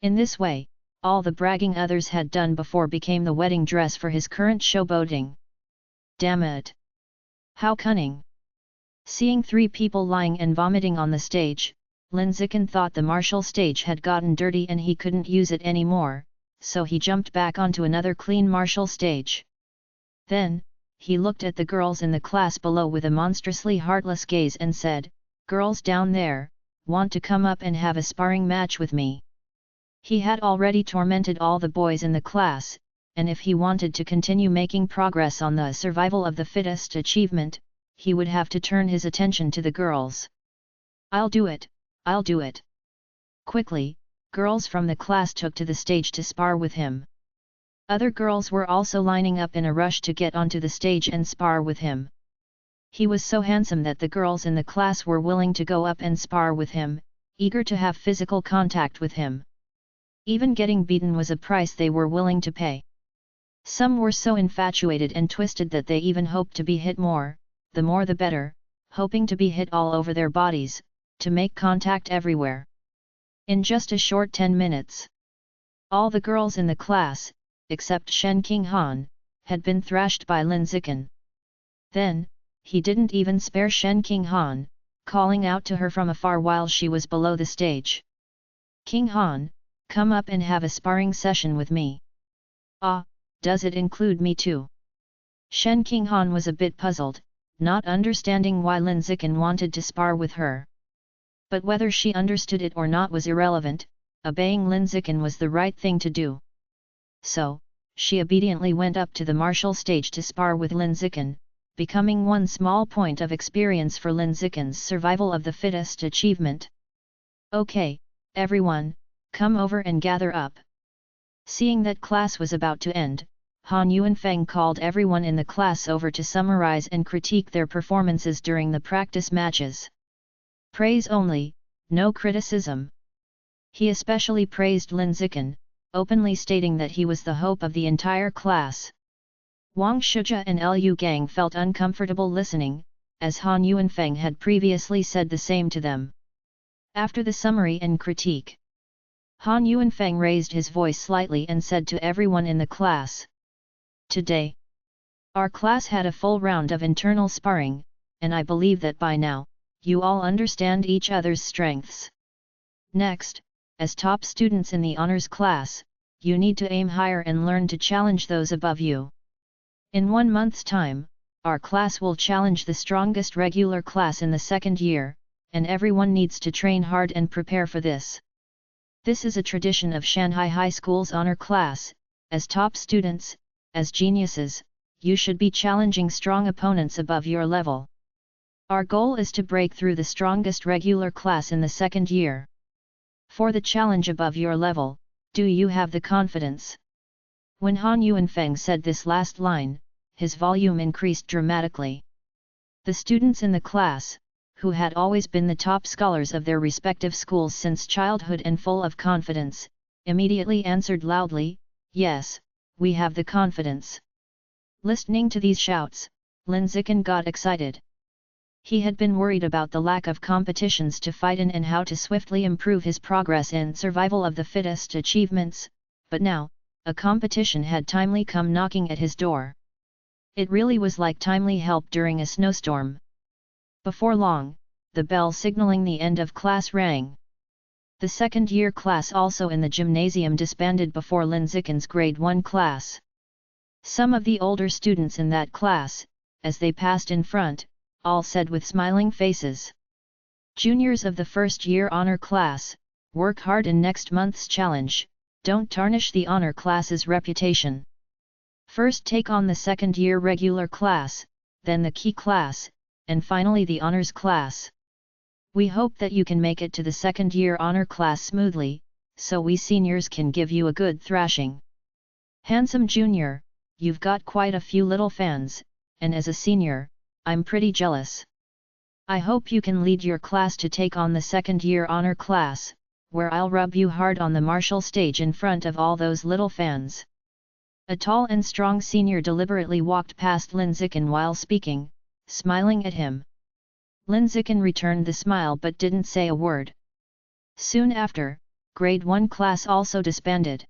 In this way, all the bragging others had done before became the wedding dress for his current showboating. Damn it! How cunning! Seeing three people lying and vomiting on the stage, Lin Zikan thought the martial stage had gotten dirty and he couldn't use it anymore, so he jumped back onto another clean martial stage. Then, he looked at the girls in the class below with a monstrously heartless gaze and said, "Girls down there, want to come up and have a sparring match with me?" He had already tormented all the boys in the class, and if he wanted to continue making progress on the survival of the fittest achievement, he would have to turn his attention to the girls. "I'll do it, I'll do it." Quickly, girls from the class took to the stage to spar with him. Other girls were also lining up in a rush to get onto the stage and spar with him. He was so handsome that the girls in the class were willing to go up and spar with him, eager to have physical contact with him. Even getting beaten was a price they were willing to pay. Some were so infatuated and twisted that they even hoped to be hit more the better, hoping to be hit all over their bodies, to make contact everywhere. In just a short 10 minutes, all the girls in the class, except Shen Qinghan, had been thrashed by Lin Zikan. Then, he didn't even spare Shen Qinghan, calling out to her from afar while she was below the stage. "Qinghan, come up and have a sparring session with me." "Ah, does it include me too?" Shen Qinghan was a bit puzzled, not understanding why Lin Zikan wanted to spar with her. But whether she understood it or not was irrelevant, obeying Lin Zikan was the right thing to do. So, she obediently went up to the martial stage to spar with Lin Zikan, becoming one small point of experience for Lin Zikan's survival of the fittest achievement. "Okay, everyone, come over and gather up." Seeing that class was about to end, Han Yuanfeng called everyone in the class over to summarize and critique their performances during the practice matches. Praise only, no criticism. He especially praised Lin Zikan, openly stating that he was the hope of the entire class. Wang Shijia and Liu Gang felt uncomfortable listening, as Han Yuanfeng had previously said the same to them. After the summary and critique, Han Yuanfeng raised his voice slightly and said to everyone in the class, "Today, our class had a full round of internal sparring, and I believe that by now, you all understand each other's strengths. Next, as top students in the honors class, you need to aim higher and learn to challenge those above you. In 1 month's time, our class will challenge the strongest regular class in the second year, and everyone needs to train hard and prepare for this. This is a tradition of Shanghai High School's honor class. As top students, as geniuses, you should be challenging strong opponents above your level. Our goal is to break through the strongest regular class in the second year. For the challenge above your level, do you have the confidence?" When Han Yuanfeng said this last line, his volume increased dramatically. The students in the class, who had always been the top scholars of their respective schools since childhood and full of confidence, immediately answered loudly, "Yes, we have the confidence." Listening to these shouts, Lin Zikan got excited. He had been worried about the lack of competitions to fight in and how to swiftly improve his progress in survival of the fittest achievements, but now, a competition had timely come knocking at his door. It really was like timely help during a snowstorm. Before long, the bell signaling the end of class rang. The second-year class also in the gymnasium disbanded before Lin Zikan's grade 1 class. Some of the older students in that class, as they passed in front, all said with smiling faces, "Juniors of the first-year honor class, work hard in next month's challenge, don't tarnish the honor class's reputation. First take on the second-year regular class, then the key class, and finally the honors class. We hope that you can make it to the second-year honor class smoothly, so we seniors can give you a good thrashing. Handsome junior, you've got quite a few little fans, and as a senior, I'm pretty jealous. I hope you can lead your class to take on the second-year honor class, where I'll rub you hard on the martial stage in front of all those little fans." A tall and strong senior deliberately walked past Lin Zikan while speaking, smiling at him. Lin Zikan returned the smile but didn't say a word. Soon after, grade 1 class also disbanded.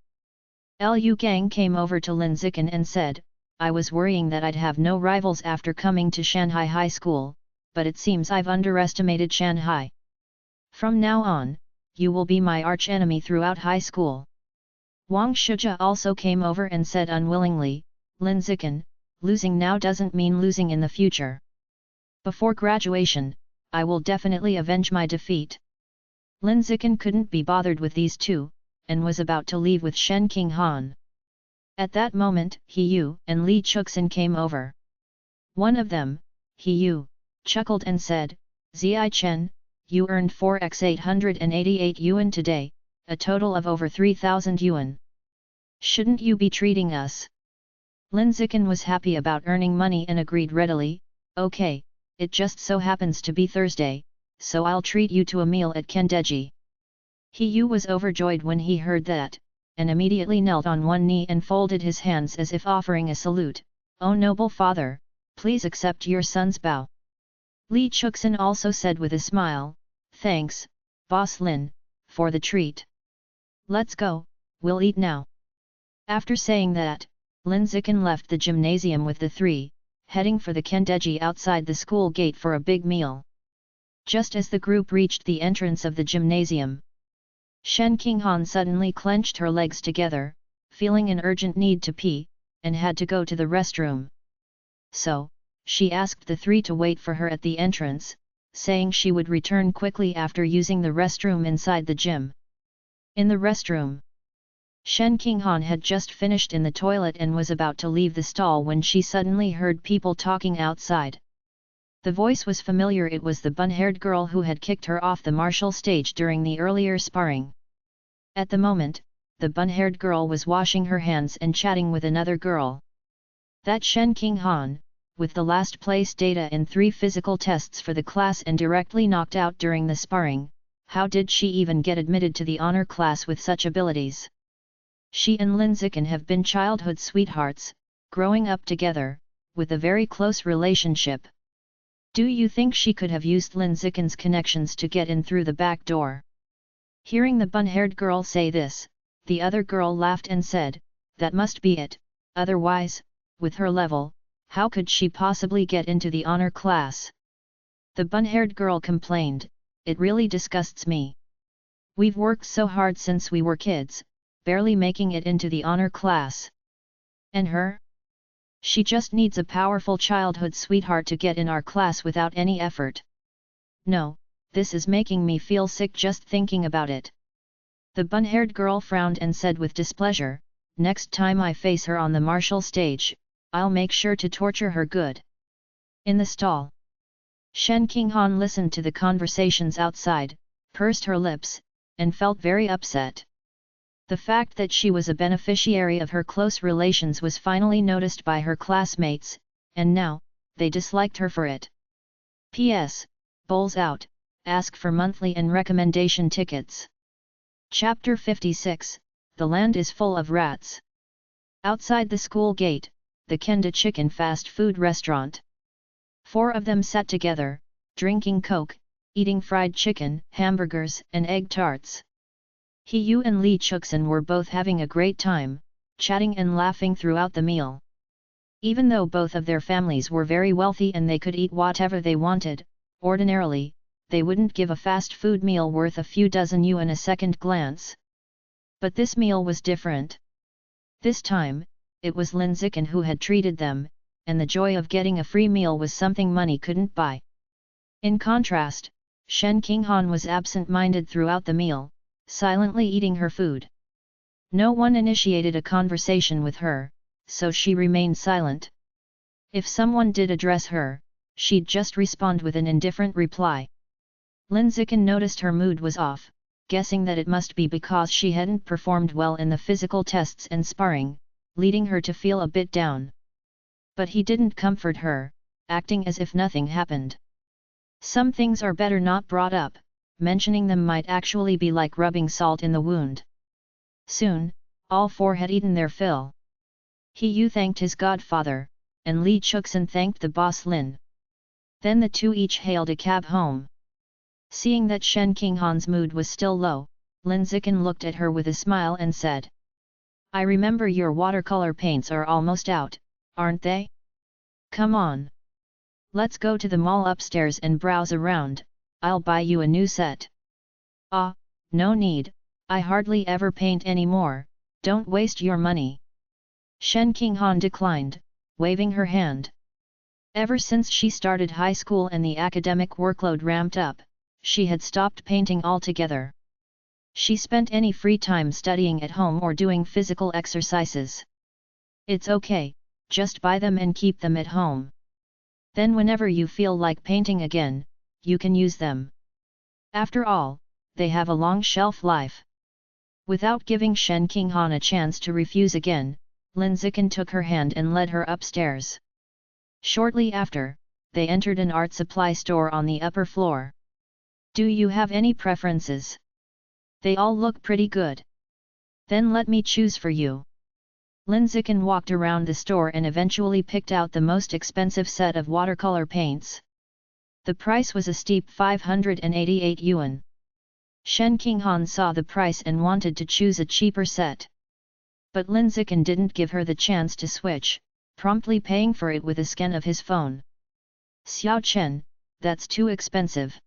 Liu Gang came over to Lin Zikan and said, "I was worrying that I'd have no rivals after coming to Shanghai High School, but it seems I've underestimated Shanghai. From now on, you will be my arch-enemy throughout high school." Wang Shijia also came over and said unwillingly, "Lin Zikan, losing now doesn't mean losing in the future. Before graduation, I will definitely avenge my defeat." Lin Zikan couldn't be bothered with these two, and was about to leave with Shen Qinghan. At that moment, He Yu and Li Chuxin came over. One of them, He Yu, chuckled and said, "Zi Chen, you earned 4x888 yuan today, a total of over 3,000 yuan. Shouldn't you be treating us?" Lin Zikan was happy about earning money and agreed readily, "Okay, it just so happens to be Thursday, so I'll treat you to a meal at Kendeji." He Yu was overjoyed when he heard that, and immediately knelt on one knee and folded his hands as if offering a salute. "Oh noble father, please accept your son's bow." Li Chuxin also said with a smile, "Thanks, Boss Lin, for the treat. Let's go, we'll eat now." After saying that, Lin Zikin left the gymnasium with the three, heading for the Kendeji outside the school gate for a big meal. Just as the group reached the entrance of the gymnasium, Shen Qinghan suddenly clenched her legs together, feeling an urgent need to pee, and had to go to the restroom. So, she asked the three to wait for her at the entrance, saying she would return quickly after using the restroom inside the gym. In the restroom, Shen Qinghan had just finished in the toilet and was about to leave the stall when she suddenly heard people talking outside. The voice was familiar. It was the bun-haired girl who had kicked her off the martial stage during the earlier sparring. At the moment, the bun-haired girl was washing her hands and chatting with another girl. That Shen Qinghan, with the last place data in 3 physical tests for the class and directly knocked out during the sparring, how did she even get admitted to the honor class with such abilities? She and Lin Zikin have been childhood sweethearts, growing up together, with a very close relationship. Do you think she could have used Lin Zikin's connections to get in through the back door? Hearing the bun-haired girl say this, the other girl laughed and said, "That must be it, otherwise, with her level, how could she possibly get into the honor class?" The bun-haired girl complained, "It really disgusts me. We've worked so hard since we were kids, barely making it into the honor class. And her? She just needs a powerful childhood sweetheart to get in our class without any effort. No, this is making me feel sick just thinking about it." The bun-haired girl frowned and said with displeasure, "Next time I face her on the martial stage, I'll make sure to torture her good." In the stall, Shen Qinghan listened to the conversations outside, pursed her lips, and felt very upset. The fact that she was a beneficiary of her close relations was finally noticed by her classmates, and now, they disliked her for it. P.S. Bowls out, ask for monthly and recommendation tickets. Chapter 56, The Land is Full of Rats. Outside the school gate, the Kenda Chicken fast food restaurant. 4 of them sat together, drinking Coke, eating fried chicken, hamburgers, and egg tarts. He Yu and Li Chuxin were both having a great time, chatting and laughing throughout the meal. Even though both of their families were very wealthy and they could eat whatever they wanted, ordinarily, they wouldn't give a fast food meal worth a few dozen yuan a second glance. But this meal was different. This time, it was Lin Zikin who had treated them, and the joy of getting a free meal was something money couldn't buy. In contrast, Shen Qinghan was absent-minded throughout the meal, silently eating her food. No one initiated a conversation with her, so she remained silent. If someone did address her, she'd just respond with an indifferent reply. Lin Zikin noticed her mood was off, guessing that it must be because she hadn't performed well in the physical tests and sparring, leading her to feel a bit down. But he didn't comfort her, acting as if nothing happened. Some things are better not brought up. Mentioning them might actually be like rubbing salt in the wound. Soon, all 4 had eaten their fill. He Yu thanked his godfather, and Li Chuxin thanked the boss Lin. Then the 2 each hailed a cab home. Seeing that Shen Qinghan's mood was still low, Lin Zikin looked at her with a smile and said, "I remember your watercolor paints are almost out, aren't they? Come on. Let's go to the mall upstairs and browse around. I'll buy you a new set." "Ah, no need, I hardly ever paint anymore, don't waste your money." Shen Qinghan declined, waving her hand. Ever since she started high school and the academic workload ramped up, she had stopped painting altogether. She spent any free time studying at home or doing physical exercises. "It's okay, just buy them and keep them at home. Then whenever you feel like painting again, you can use them. After all, they have a long shelf life." Without giving Shen Qinghan a chance to refuse again, Lin Zikin took her hand and led her upstairs. Shortly after, they entered an art supply store on the upper floor. "Do you have any preferences? They all look pretty good." Then let me choose for you. Linziken walked around the store and eventually picked out the most expensive set of watercolor paints. The price was a steep 588 yuan. Shen Qinghan saw the price and wanted to choose a cheaper set. But Linziken didn't give her the chance to switch, promptly paying for it with a scan of his phone. Xiao Chen, that's too expensive.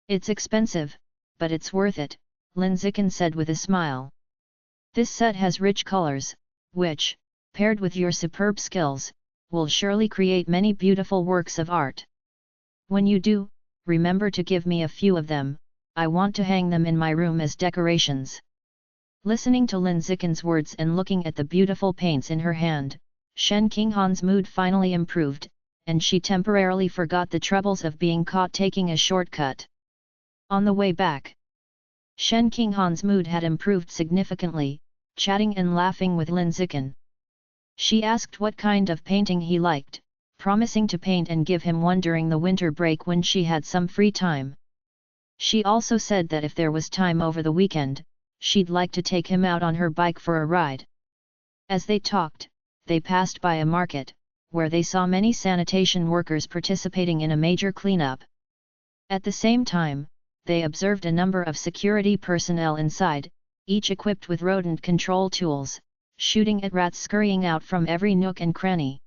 It's expensive, but it's worth it, Linziken said with a smile. This set has rich colors, which, paired with your superb skills, will surely create many beautiful works of art. When you do, remember to give me a few of them, I want to hang them in my room as decorations. Listening to Linziken's words and looking at the beautiful paints in her hand, Shen Qinghan's mood finally improved, and she temporarily forgot the troubles of being caught taking a shortcut. On the way back, Shen Qinghan's mood had improved significantly, chatting and laughing with Linziken. She asked what kind of painting he liked, promising to paint and give him one during the winter break when she had some free time. She also said that if there was time over the weekend, she'd like to take him out on her bike for a ride. As they talked, they passed by a market, where they saw many sanitation workers participating in a major cleanup. At the same time, they observed a number of security personnel inside, each equipped with rodent control tools, shooting at rats scurrying out from every nook and cranny.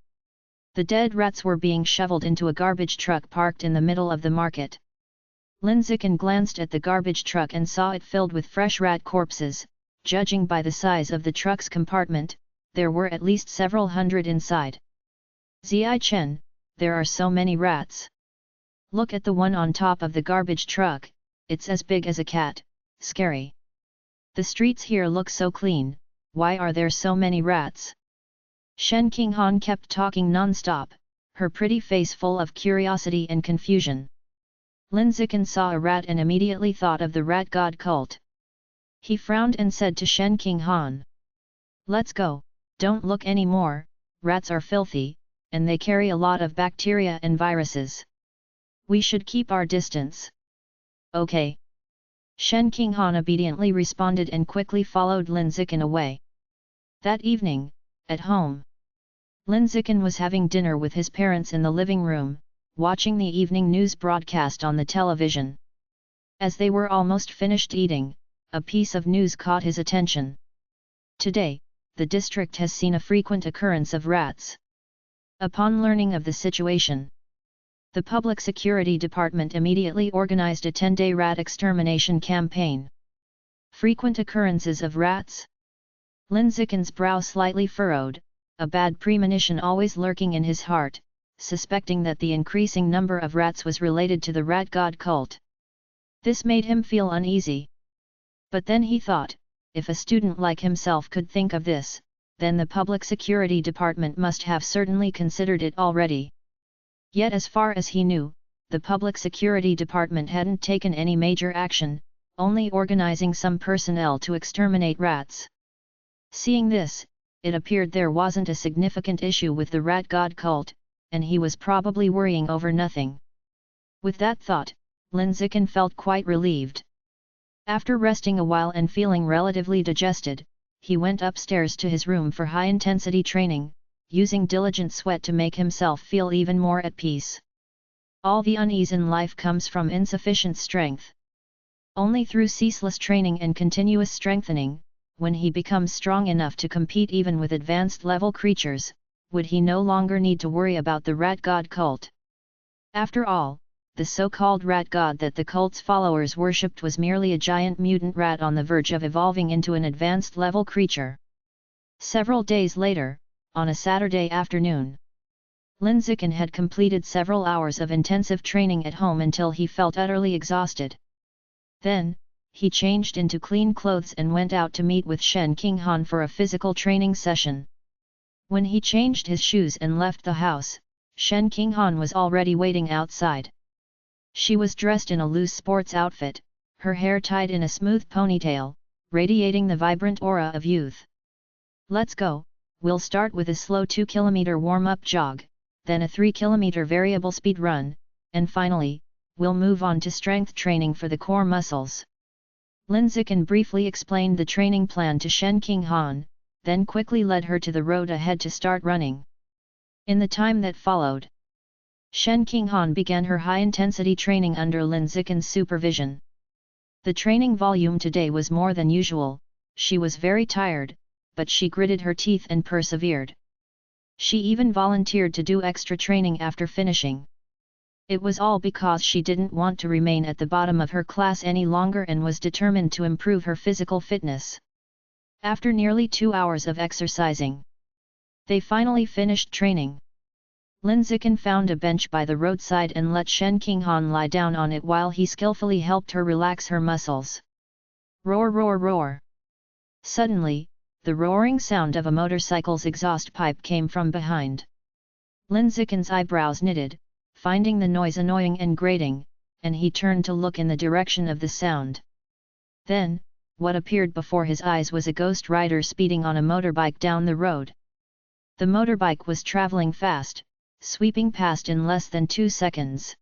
The dead rats were being shoveled into a garbage truck parked in the middle of the market. Linziken glanced at the garbage truck and saw it filled with fresh rat corpses. Judging by the size of the truck's compartment, there were at least several hundred inside. Ziai Chen, there are so many rats. Look at the one on top of the garbage truck, it's as big as a cat, scary. The streets here look so clean, why are there so many rats? Shen Qinghan kept talking non-stop, her pretty face full of curiosity and confusion. Linziken saw a rat and immediately thought of the rat god cult. He frowned and said to Shen Qinghan, "Let's go, don't look anymore, rats are filthy, and they carry a lot of bacteria and viruses. We should keep our distance." "Okay." Shen Qinghan obediently responded and quickly followed Linziken away. That evening, at home, Linziken was having dinner with his parents in the living room, watching the evening news broadcast on the television. As they were almost finished eating, a piece of news caught his attention. Today, the district has seen a frequent occurrence of rats. Upon learning of the situation, the Public Security Department immediately organized a 10-day rat extermination campaign. Frequent occurrences of rats? Linziken's brow slightly furrowed, a bad premonition always lurking in his heart, suspecting that the increasing number of rats was related to the rat god cult. This made him feel uneasy. But then he thought, if a student like himself could think of this, then the Public Security Department must have certainly considered it already. Yet as far as he knew, the Public Security Department hadn't taken any major action, only organizing some personnel to exterminate rats. Seeing this, it appeared there wasn't a significant issue with the rat god cult, and he was probably worrying over nothing. With that thought, Linziken felt quite relieved. After resting a while and feeling relatively digested, he went upstairs to his room for high-intensity training, using diligent sweat to make himself feel even more at peace. All the unease in life comes from insufficient strength. Only through ceaseless training and continuous strengthening, when he becomes strong enough to compete even with advanced-level creatures, would he no longer need to worry about the rat god cult. After all, the so-called rat god that the cult's followers worshipped was merely a giant mutant rat on the verge of evolving into an advanced-level creature. Several days later, on a Saturday afternoon, Linziken had completed several hours of intensive training at home until he felt utterly exhausted. Then, he changed into clean clothes and went out to meet with Shen Qinghan for a physical training session. When he changed his shoes and left the house, Shen Qinghan was already waiting outside. She was dressed in a loose sports outfit, her hair tied in a smooth ponytail, radiating the vibrant aura of youth. "Let's go, we'll start with a slow 2-kilometer warm-up jog, then a 3-kilometer variable speed run, and finally, we'll move on to strength training for the core muscles." Lin Zikin briefly explained the training plan to Shen Qinghan, then quickly led her to the road ahead to start running. In the time that followed, Shen Qinghan began her high-intensity training under Lin Zikin's supervision. The training volume today was more than usual. She was very tired, but she gritted her teeth and persevered. She even volunteered to do extra training after finishing. It was all because she didn't want to remain at the bottom of her class any longer and was determined to improve her physical fitness. After nearly 2 hours of exercising, they finally finished training. Lin Zikin found a bench by the roadside and let Shen Qinghan lie down on it while he skillfully helped her relax her muscles. Roar, roar, roar! Suddenly, the roaring sound of a motorcycle's exhaust pipe came from behind. Lin Zikin's eyebrows knitted, finding the noise annoying and grating, and he turned to look in the direction of the sound. Then, what appeared before his eyes was a ghost rider speeding on a motorbike down the road. The motorbike was traveling fast, sweeping past in less than 2 seconds.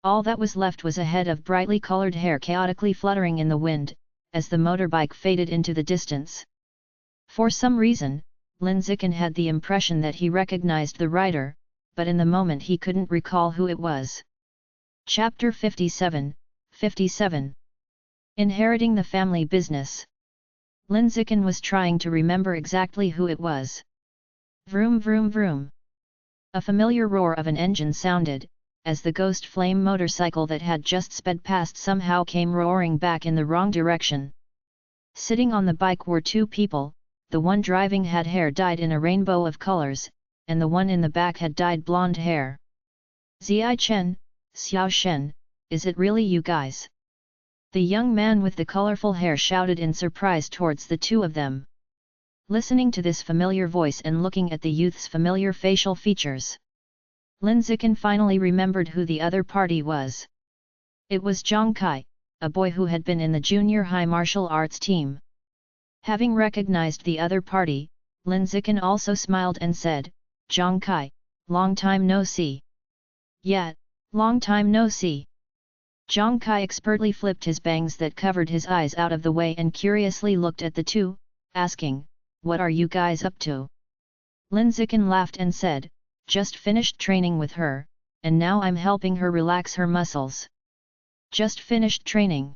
All that was left was a head of brightly colored hair chaotically fluttering in the wind, as the motorbike faded into the distance. For some reason, Lin Zikin had the impression that he recognized the rider, but in the moment he couldn't recall who it was. Chapter 57, 57. Inheriting the family business. Lin Zikin was trying to remember exactly who it was. Vroom vroom vroom. A familiar roar of an engine sounded, as the ghost flame motorcycle that had just sped past somehow came roaring back in the wrong direction. Sitting on the bike were 2 people, the one driving had hair dyed in a rainbow of colors, and the one in the back had dyed blonde hair. Ziai Chen, Xiao Shen, is it really you guys? The young man with the colorful hair shouted in surprise towards the 2 of them. Listening to this familiar voice and looking at the youth's familiar facial features, Lin Zikin finally remembered who the other party was. It was Zhang Kai, a boy who had been in the junior high martial arts team. Having recognized the other party, Lin Zikin also smiled and said, "Zhang Kai, long time no see." "Yeah, long time no see." Zhang Kai expertly flipped his bangs that covered his eyes out of the way and curiously looked at the 2, asking, "What are you guys up to?" Lin Zikin laughed and said, "Just finished training with her, and now I'm helping her relax her muscles." "Just finished training?"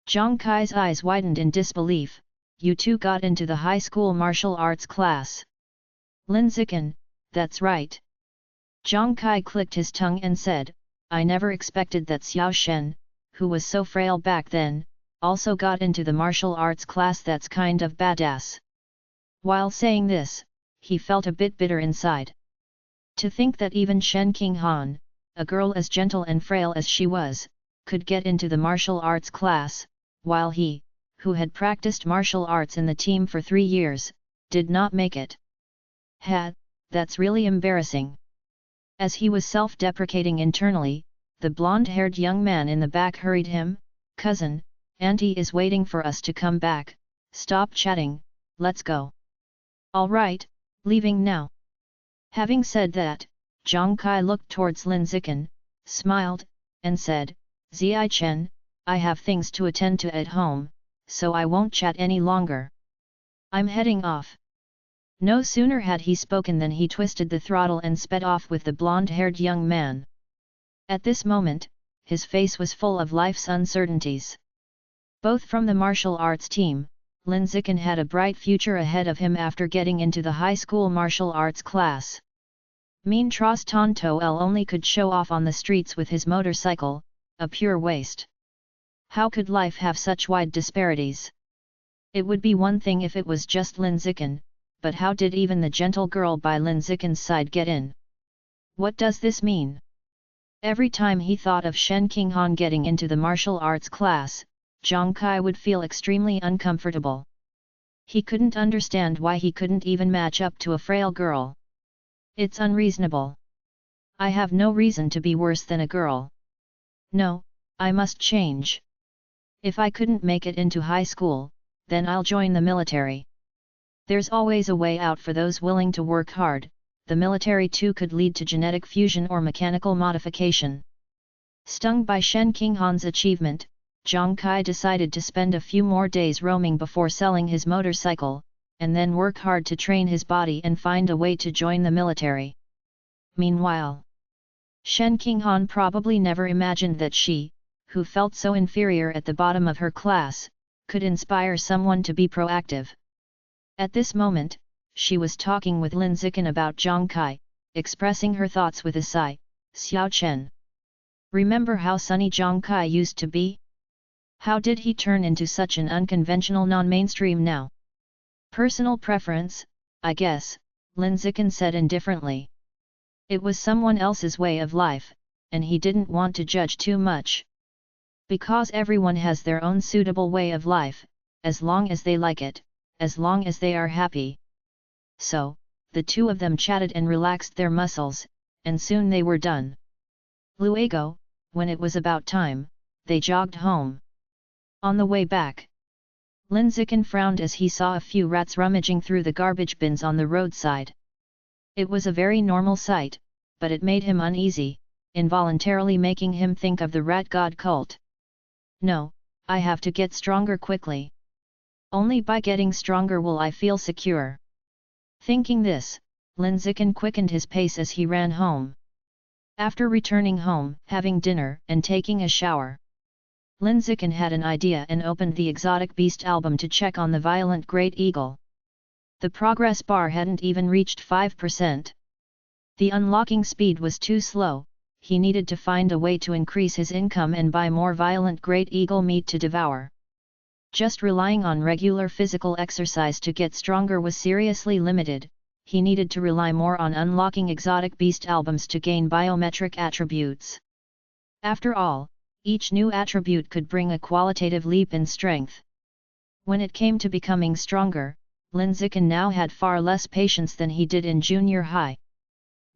Zhang Kai's eyes widened in disbelief. "You 2 got into the high school martial arts class?" Lin Zikin, "That's right." Zhang Kai clicked his tongue and said, "I never expected that Xiao Shen, who was so frail back then, also got into the martial arts class. That's kind of badass." While saying this, he felt a bit bitter inside. To think that even Shen Qinghan, a girl as gentle and frail as she was, could get into the martial arts class, while he, who had practiced martial arts in the team for 3 years, did not make it. That's really embarrassing. As he was self-deprecating internally, the blonde-haired young man in the back hurried him, "Cousin, Auntie is waiting for us to come back, stop chatting, let's go." "All right, leaving now." Having said that, Zhang Kai looked towards Lin Zikin, smiled, and said, "Ziai Chen, I have things to attend to at home, so I won't chat any longer. I'm heading off." No sooner had he spoken than he twisted the throttle and sped off with the blonde-haired young man. At this moment, his face was full of life's uncertainties. Both from the martial arts team, Lin Zikin had a bright future ahead of him after getting into the high school martial arts class. Mean Tros Tonto El only could show off on the streets with his motorcycle, a pure waste. How could life have such wide disparities? It would be one thing if it was just Lin Zikin, but how did even the gentle girl by Lin Zikin's side get in? What does this mean? Every time he thought of Shen Qinghan getting into the martial arts class, Zhang Kai would feel extremely uncomfortable. He couldn't understand why he couldn't even match up to a frail girl. It's unreasonable. I have no reason to be worse than a girl. No, I must change. If I couldn't make it into high school, then I'll join the military. There's always a way out for those willing to work hard. The military too could lead to genetic fusion or mechanical modification. Stung by Shen Qinghan's achievement, Zhang Kai decided to spend a few more days roaming before selling his motorcycle, and then work hard to train his body and find a way to join the military. Meanwhile, Shen Qinghan probably never imagined that she, who felt so inferior at the bottom of her class, could inspire someone to be proactive. At this moment, she was talking with Lin Zikan about Zhang Kai, expressing her thoughts with a sigh. Xiao Chen. Remember how sunny Zhang Kai used to be? How did he turn into such an unconventional non-mainstream now? Personal preference, I guess, Lin Zikan said indifferently. It was someone else's way of life, and he didn't want to judge too much. Because everyone has their own suitable way of life, as long as they like it, as long as they are happy. So, the two of them chatted and relaxed their muscles, and soon they were done. Luego, when it was about time, they jogged home. On the way back, Lin Zikan frowned as he saw a few rats rummaging through the garbage bins on the roadside. It was a very normal sight, but it made him uneasy, involuntarily making him think of the rat god cult. No, I have to get stronger quickly. Only by getting stronger will I feel secure. Thinking this, Lin Zikan quickened his pace as he ran home. After returning home, having dinner, and taking a shower, Lin Zikan had an idea and opened the Exotic Beast album to check on the violent great eagle. The progress bar hadn't even reached 5%. The unlocking speed was too slow, he needed to find a way to increase his income and buy more violent great eagle meat to devour. Just relying on regular physical exercise to get stronger was seriously limited, he needed to rely more on unlocking exotic beast albums to gain biometric attributes. After all, each new attribute could bring a qualitative leap in strength. When it came to becoming stronger, Lin Zikan now had far less patience than he did in junior high.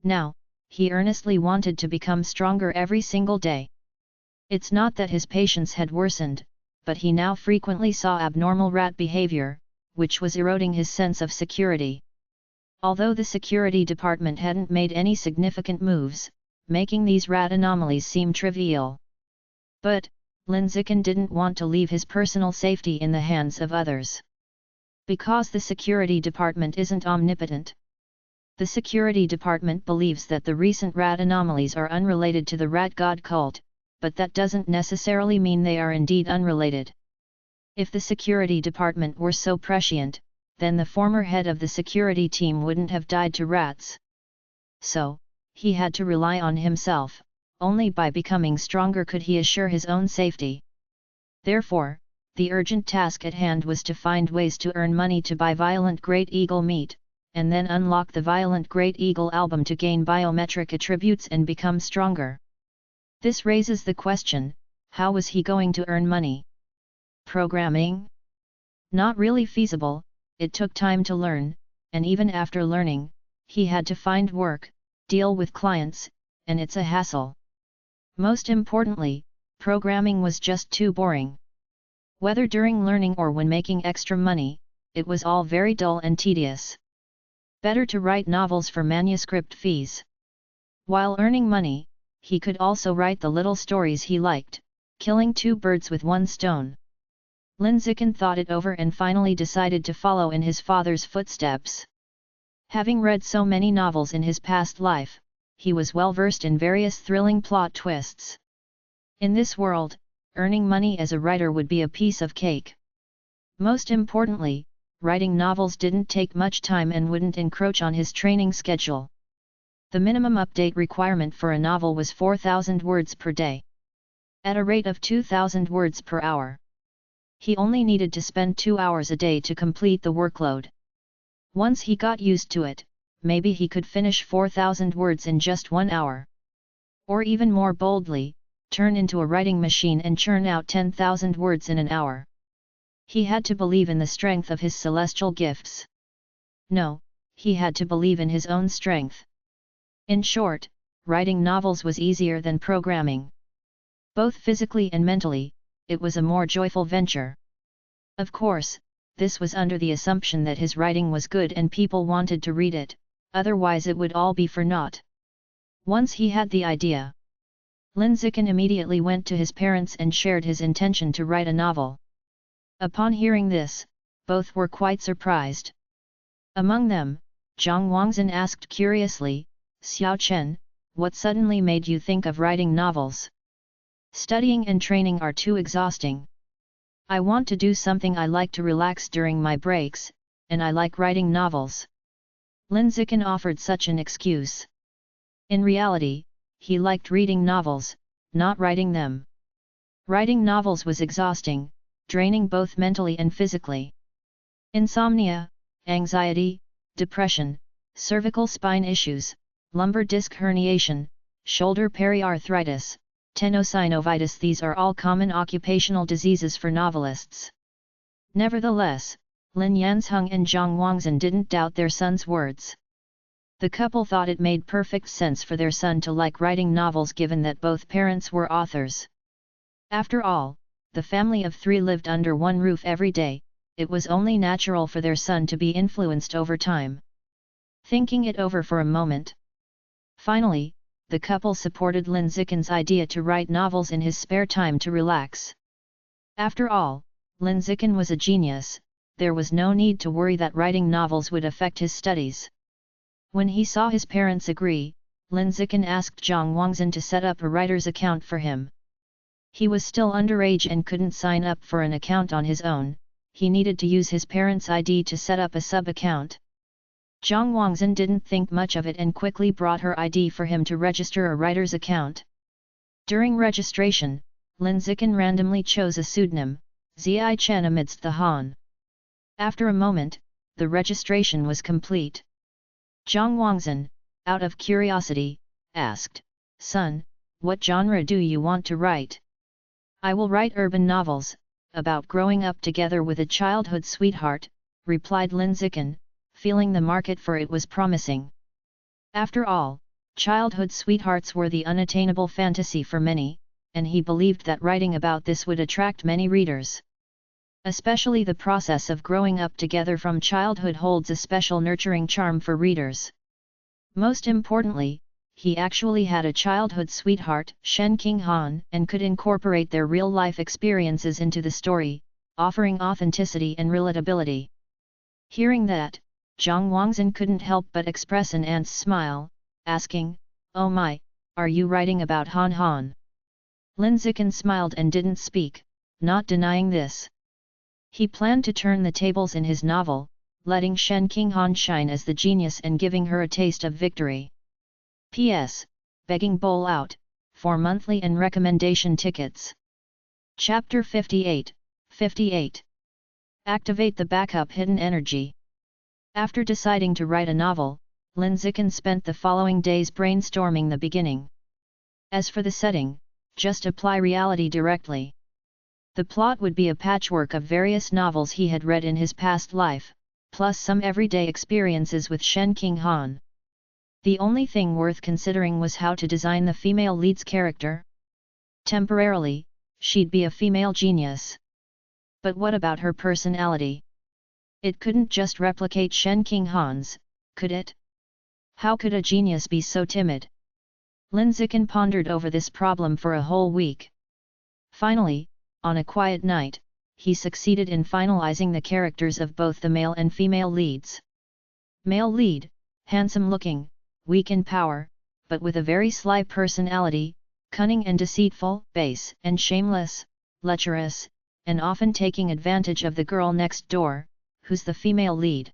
Now, he earnestly wanted to become stronger every single day. It's not that his patience had worsened, but he now frequently saw abnormal rat behavior, which was eroding his sense of security. Although the security department hadn't made any significant moves, making these rat anomalies seem trivial. But, Lin Zikan didn't want to leave his personal safety in the hands of others. Because the security department isn't omnipotent. The security department believes that the recent rat anomalies are unrelated to the rat god cult, but that doesn't necessarily mean they are indeed unrelated. If the security department were so prescient, then the former head of the security team wouldn't have died to rats. So, he had to rely on himself, only by becoming stronger could he assure his own safety. Therefore, the urgent task at hand was to find ways to earn money to buy violent great eagle meat, and then unlock the violent great eagle album to gain biometric attributes and become stronger. This raises the question, how was he going to earn money? Programming? Not really feasible. It took time to learn, and even after learning, he had to find work, deal with clients, and it's a hassle. Most importantly, programming was just too boring. Whether during learning or when making extra money, it was all very dull and tedious. Better to write novels for manuscript fees. While earning money, he could also write the little stories he liked, killing two birds with one stone. Lin Zikan thought it over and finally decided to follow in his father's footsteps. Having read so many novels in his past life, he was well versed in various thrilling plot twists. In this world, earning money as a writer would be a piece of cake. Most importantly, writing novels didn't take much time and wouldn't encroach on his training schedule. The minimum update requirement for a novel was 4,000 words per day. At a rate of 2,000 words per hour. He only needed to spend 2 hours a day to complete the workload. Once he got used to it, maybe he could finish 4,000 words in just 1 hour. Or even more boldly, turn into a writing machine and churn out 10,000 words in an hour. He had to believe in the strength of his celestial gifts. No, he had to believe in his own strength. In short, writing novels was easier than programming. Both physically and mentally, it was a more joyful venture. Of course, this was under the assumption that his writing was good and people wanted to read it, otherwise it would all be for naught. Once he had the idea, Linseken immediately went to his parents and shared his intention to write a novel. Upon hearing this, both were quite surprised. Among them, Zhang Wangzhen asked curiously, "Xiao Chen, what suddenly made you think of writing novels? Studying and training are too exhausting. I want to do something I like to relax during my breaks, and I like writing novels." Linseken offered such an excuse. In reality, he liked reading novels, not writing them. Writing novels was exhausting, draining both mentally and physically. Insomnia, anxiety, depression, cervical spine issues, lumbar disc herniation, shoulder periarthritis, tenosynovitis, these are all common occupational diseases for novelists. Nevertheless, Lin Yanzheng and Zhang Wangzhen didn't doubt their son's words. The couple thought it made perfect sense for their son to like writing novels given that both parents were authors. After all, the family of three lived under one roof every day, it was only natural for their son to be influenced over time. Thinking it over for a moment. Finally, the couple supported Linzeken's idea to write novels in his spare time to relax. After all, Linseken was a genius, there was no need to worry that writing novels would affect his studies. When he saw his parents agree, Linseken asked Zhang Wangzhen to set up a writer's account for him. He was still underage and couldn't sign up for an account on his own, he needed to use his parents' ID to set up a sub-account. Zhang Wangzhen didn't think much of it and quickly brought her ID for him to register a writer's account. During registration, Linseken randomly chose a pseudonym, Zi Chen, amidst the Han. After a moment, the registration was complete. Zhang Wangzhen, out of curiosity, asked, "Son, what genre do you want to write?" "I will write urban novels, about growing up together with a childhood sweetheart," replied Linseken, feeling the market for it was promising. After all, childhood sweethearts were the unattainable fantasy for many, and he believed that writing about this would attract many readers. Especially the process of growing up together from childhood holds a special nurturing charm for readers. Most importantly, he actually had a childhood sweetheart, Shen Qinghan, and could incorporate their real-life experiences into the story, offering authenticity and relatability. Hearing that, Zhang Wangzhen couldn't help but express an aunt's smile, asking, "Oh my, are you writing about Han Han?" Linseken smiled and didn't speak, not denying this. He planned to turn the tables in his novel, letting Shen Qinghan shine as the genius and giving her a taste of victory. P.S. Begging Bowl out, for monthly and recommendation tickets. Chapter 58, 58. Activate the backup hidden energy. After deciding to write a novel, Linseken spent the following days brainstorming the beginning. As for the setting, just apply reality directly. The plot would be a patchwork of various novels he had read in his past life, plus some everyday experiences with Shen Qinghan. The only thing worth considering was how to design the female lead's character. Temporarily, she'd be a female genius. But what about her personality? It couldn't just replicate Shen Qinghan's, could it? How could a genius be so timid? Linseken pondered over this problem for a whole week. Finally, on a quiet night, he succeeded in finalizing the characters of both the male and female leads. Male lead, handsome-looking, weak in power, but with a very sly personality, cunning and deceitful, base and shameless, lecherous, and often taking advantage of the girl next door, who's the female lead.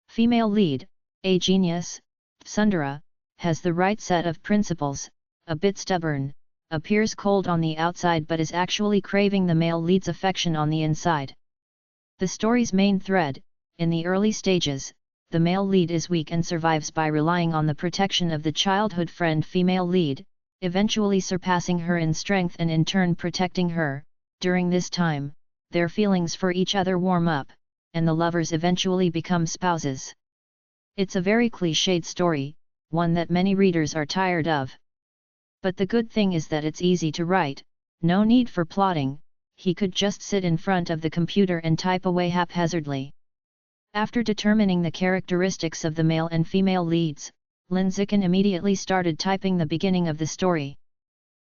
Female lead, a genius, Tsundere, has the right set of principles, a bit stubborn, appears cold on the outside but is actually craving the male lead's affection on the inside. The story's main thread, in the early stages, the male lead is weak and survives by relying on the protection of the childhood friend female lead, eventually surpassing her in strength and in turn protecting her. During this time, their feelings for each other warm up, and the lovers eventually become spouses. It's a very cliched story, one that many readers are tired of. But the good thing is that it's easy to write, no need for plotting, he could just sit in front of the computer and type away haphazardly. After determining the characteristics of the male and female leads, Linseken immediately started typing the beginning of the story.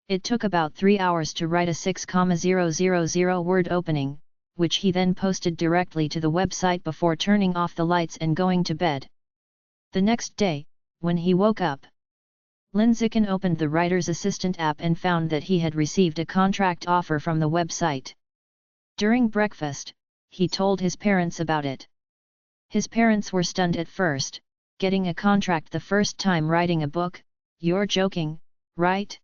It took about 3 hours to write a 6,000 word opening, which he then posted directly to the website before turning off the lights and going to bed. The next day, when he woke up, Lincecum opened the Writer's Assistant app and found that he had received a contract offer from the website. During breakfast, he told his parents about it. His parents were stunned at first. Getting a contract the first time writing a book? You're joking, right?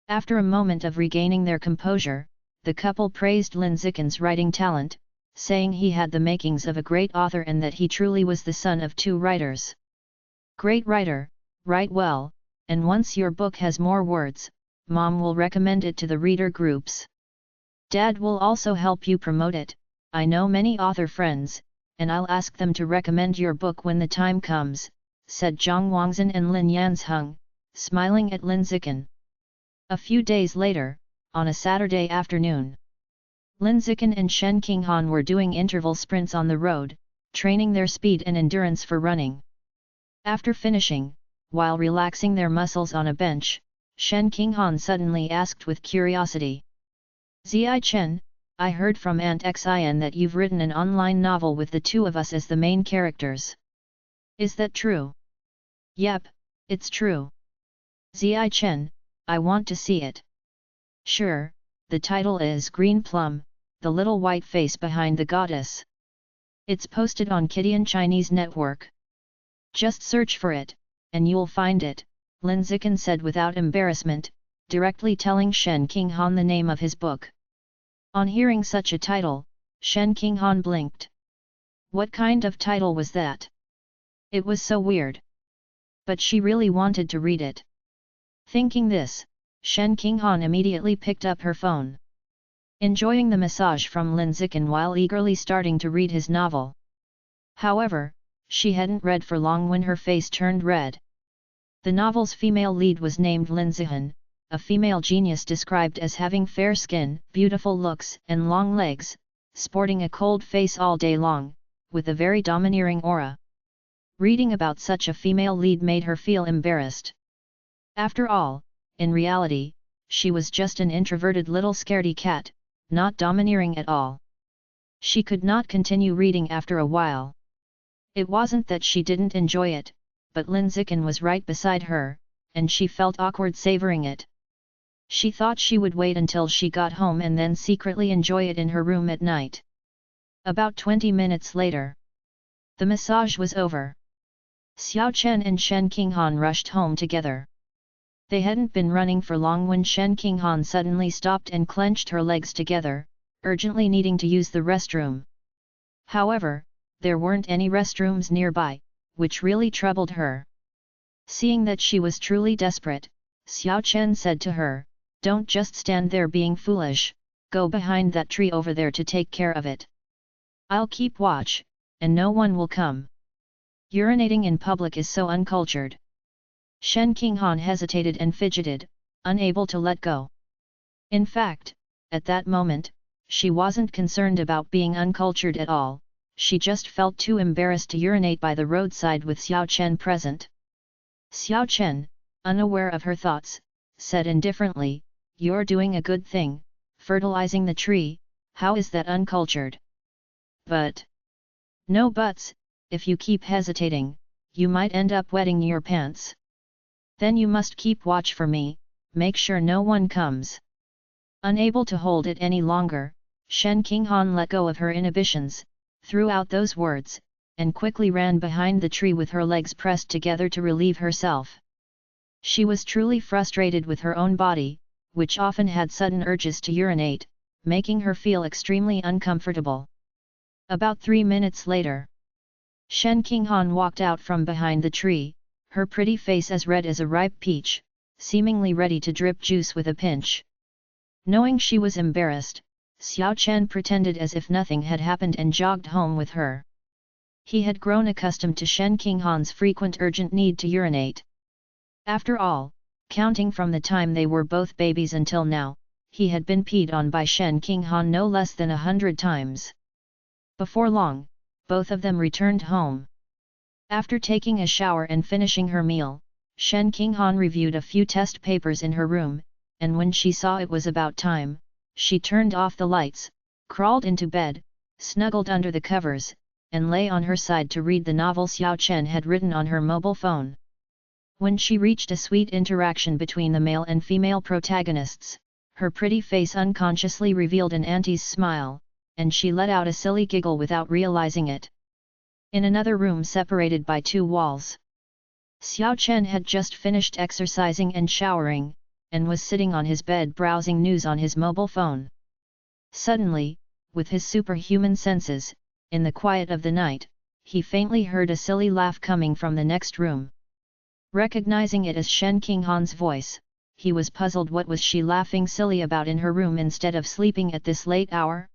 After a moment of regaining their composure, the couple praised Lincecum's writing talent, saying he had the makings of a great author and that he truly was the son of two writers. Great writer, write well, and once your book has more words, Mom will recommend it to the reader groups. Dad will also help you promote it. I know many author friends, and I'll ask them to recommend your book when the time comes, said Zhang Wangzhen and Lin Yanzheng, smiling at Lincecum. A few days later, on a Saturday afternoon, Lincecum and Shen Qinghan were doing interval sprints on the road, training their speed and endurance for running. After finishing, while relaxing their muscles on a bench, Shen Qinghan suddenly asked with curiosity. Zai Chen, I heard from Aunt Xin that you've written an online novel with the two of us as the main characters. Is that true? Yep, it's true. Zai Chen, I want to see it. Sure, the title is Green Plum, the little white face behind the goddess. It's posted on Kidian Chinese network. Just search for it, and you'll find it, Lincecum said without embarrassment, directly telling Shen Qinghan the name of his book. On hearing such a title, Shen Qinghan blinked. What kind of title was that? It was so weird. But she really wanted to read it. Thinking this, Shen Qinghan immediately picked up her phone. Enjoying the massage from Lincecum while eagerly starting to read his novel. However, she hadn't read for long when her face turned red. The novel's female lead was named Lincecum, a female genius described as having fair skin, beautiful looks and long legs, sporting a cold face all day long, with a very domineering aura. Reading about such a female lead made her feel embarrassed. After all, in reality, she was just an introverted little scaredy cat, not domineering at all. She could not continue reading after a while. It wasn't that she didn't enjoy it, but Lincecum was right beside her, and she felt awkward savoring it. She thought she would wait until she got home and then secretly enjoy it in her room at night. About 20 minutes later, the massage was over. Xiao Chen and Shen Qinghan rushed home together. They hadn't been running for long when Shen Qinghan suddenly stopped and clenched her legs together, urgently needing to use the restroom. However, there weren't any restrooms nearby, which really troubled her. Seeing that she was truly desperate, Xiao Chen said to her, "Don't just stand there being foolish, go behind that tree over there to take care of it. I'll keep watch, and no one will come. Urinating in public is so uncultured." Shen Qinghan hesitated and fidgeted, unable to let go. In fact, at that moment, she wasn't concerned about being uncultured at all, she just felt too embarrassed to urinate by the roadside with Xiao Chen present. Xiao Chen, unaware of her thoughts, said indifferently, "You're doing a good thing, fertilizing the tree, how is that uncultured?" "But..." "No buts, if you keep hesitating, you might end up wetting your pants. Then you must keep watch for me, make sure no one comes." Unable to hold it any longer, Shen Qinghan let go of her inhibitions, threw out those words, and quickly ran behind the tree with her legs pressed together to relieve herself. She was truly frustrated with her own body, which often had sudden urges to urinate, making her feel extremely uncomfortable. About 3 minutes later, Shen Qinghan walked out from behind the tree, her pretty face as red as a ripe peach, seemingly ready to drip juice with a pinch. Knowing she was embarrassed, Xiao Chen pretended as if nothing had happened and jogged home with her. He had grown accustomed to Shen Qinghan's frequent urgent need to urinate. After all, counting from the time they were both babies until now, he had been peed on by Shen Qinghan no less than 100 times. Before long, both of them returned home. After taking a shower and finishing her meal, Shen Qinghan reviewed a few test papers in her room, and when she saw it was about time, she turned off the lights, crawled into bed, snuggled under the covers, and lay on her side to read the novel Xiao Chen had written on her mobile phone. When she reached a sweet interaction between the male and female protagonists, her pretty face unconsciously revealed an auntie's smile, and she let out a silly giggle without realizing it. In another room separated by two walls, Xiao Chen had just finished exercising and showering, and was sitting on his bed browsing news on his mobile phone. Suddenly, with his superhuman senses, in the quiet of the night, he faintly heard a silly laugh coming from the next room. Recognizing it as Shen Qinghan's voice, he was puzzled. What was she laughing silly about in her room instead of sleeping at this late hour?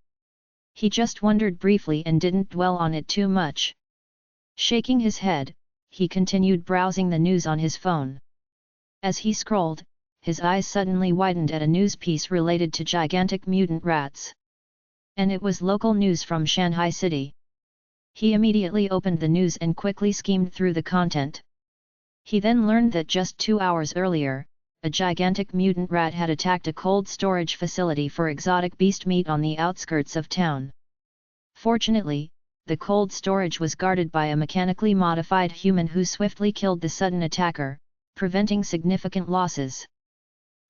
He just wondered briefly and didn't dwell on it too much. Shaking his head, he continued browsing the news on his phone. As he scrolled, his eyes suddenly widened at a news piece related to gigantic mutant rats. And it was local news from Shanghai City. He immediately opened the news and quickly skimmed through the content. He then learned that just 2 hours earlier, a gigantic mutant rat had attacked a cold storage facility for exotic beast meat on the outskirts of town. Fortunately, the cold storage was guarded by a mechanically modified human who swiftly killed the sudden attacker, preventing significant losses.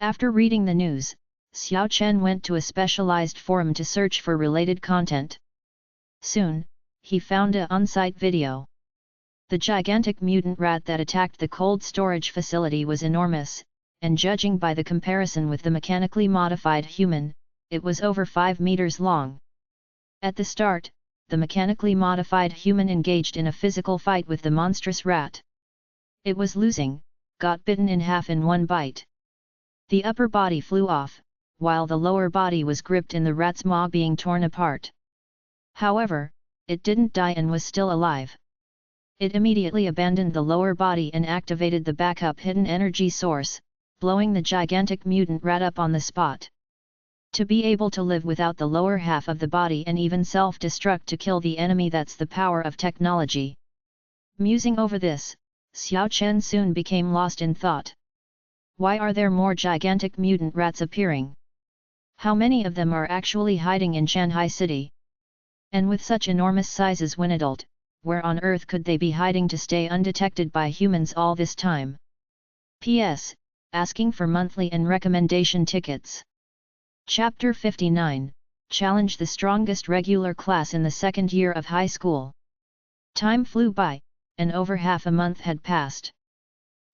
After reading the news, Xiao Chen went to a specialized forum to search for related content. Soon, he found a on-site video. The gigantic mutant rat that attacked the cold storage facility was enormous, and judging by the comparison with the mechanically modified human, it was over 5 meters long. At the start, the mechanically modified human engaged in a physical fight with the monstrous rat. It was losing, got bitten in half in one bite. The upper body flew off, while the lower body was gripped in the rat's maw, being torn apart. However, it didn't die and was still alive. It immediately abandoned the lower body and activated the backup hidden energy source, blowing the gigantic mutant rat up on the spot. To be able to live without the lower half of the body and even self-destruct to kill the enemy, that's the power of technology. Musing over this, Xiao Chen soon became lost in thought. Why are there more gigantic mutant rats appearing? How many of them are actually hiding in Shanghai City? And with such enormous sizes when adult, where on earth could they be hiding to stay undetected by humans all this time? P.S. Asking for monthly and recommendation tickets. Chapter 59, Challenge the strongest regular class in the second year of high school. Time flew by, and over half a month had passed.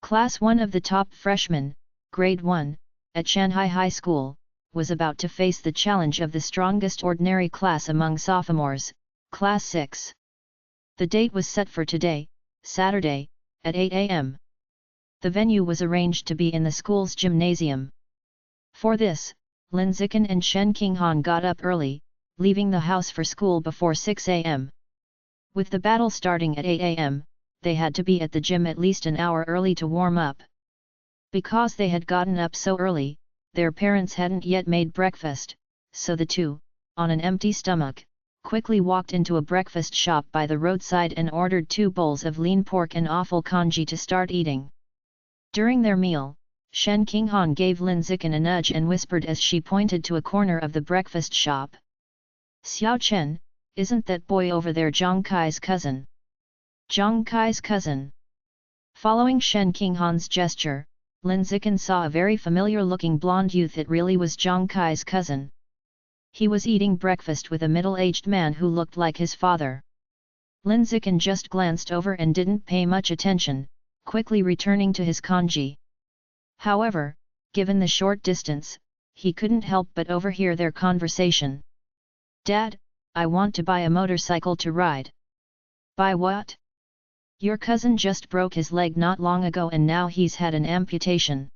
Class 1 of the top freshmen, grade 1, at Shanghai High School, was about to face the challenge of the strongest ordinary class among sophomores, Class 6. The date was set for today, Saturday, at 8 a.m. The venue was arranged to be in the school's gymnasium. For this, Lin Zikan and Shen Qinghan got up early, leaving the house for school before 6 a.m. With the battle starting at 8 a.m., they had to be at the gym at least an hour early to warm up. Because they had gotten up so early, their parents hadn't yet made breakfast, so the two, on an empty stomach, quickly walked into a breakfast shop by the roadside and ordered 2 bowls of lean pork and offal congee to start eating. During their meal, Shen Qinghan gave Lin Zikan a nudge and whispered as she pointed to a corner of the breakfast shop. "Xiao Chen, isn't that boy over there Zhang Kai's cousin?" Zhang Kai's cousin. Following Shen Qinghan's gesture, Lin Zikan saw a very familiar-looking blonde youth. It really was Zhang Kai's cousin. He was eating breakfast with a middle-aged man who looked like his father. Lin Zikan just glanced over and didn't pay much attention, quickly returning to his congee. However, given the short distance, he couldn't help but overhear their conversation. "Dad, I want to buy a motorcycle to ride." "Buy what?" "Your cousin just broke his leg not long ago and now he's had an amputation.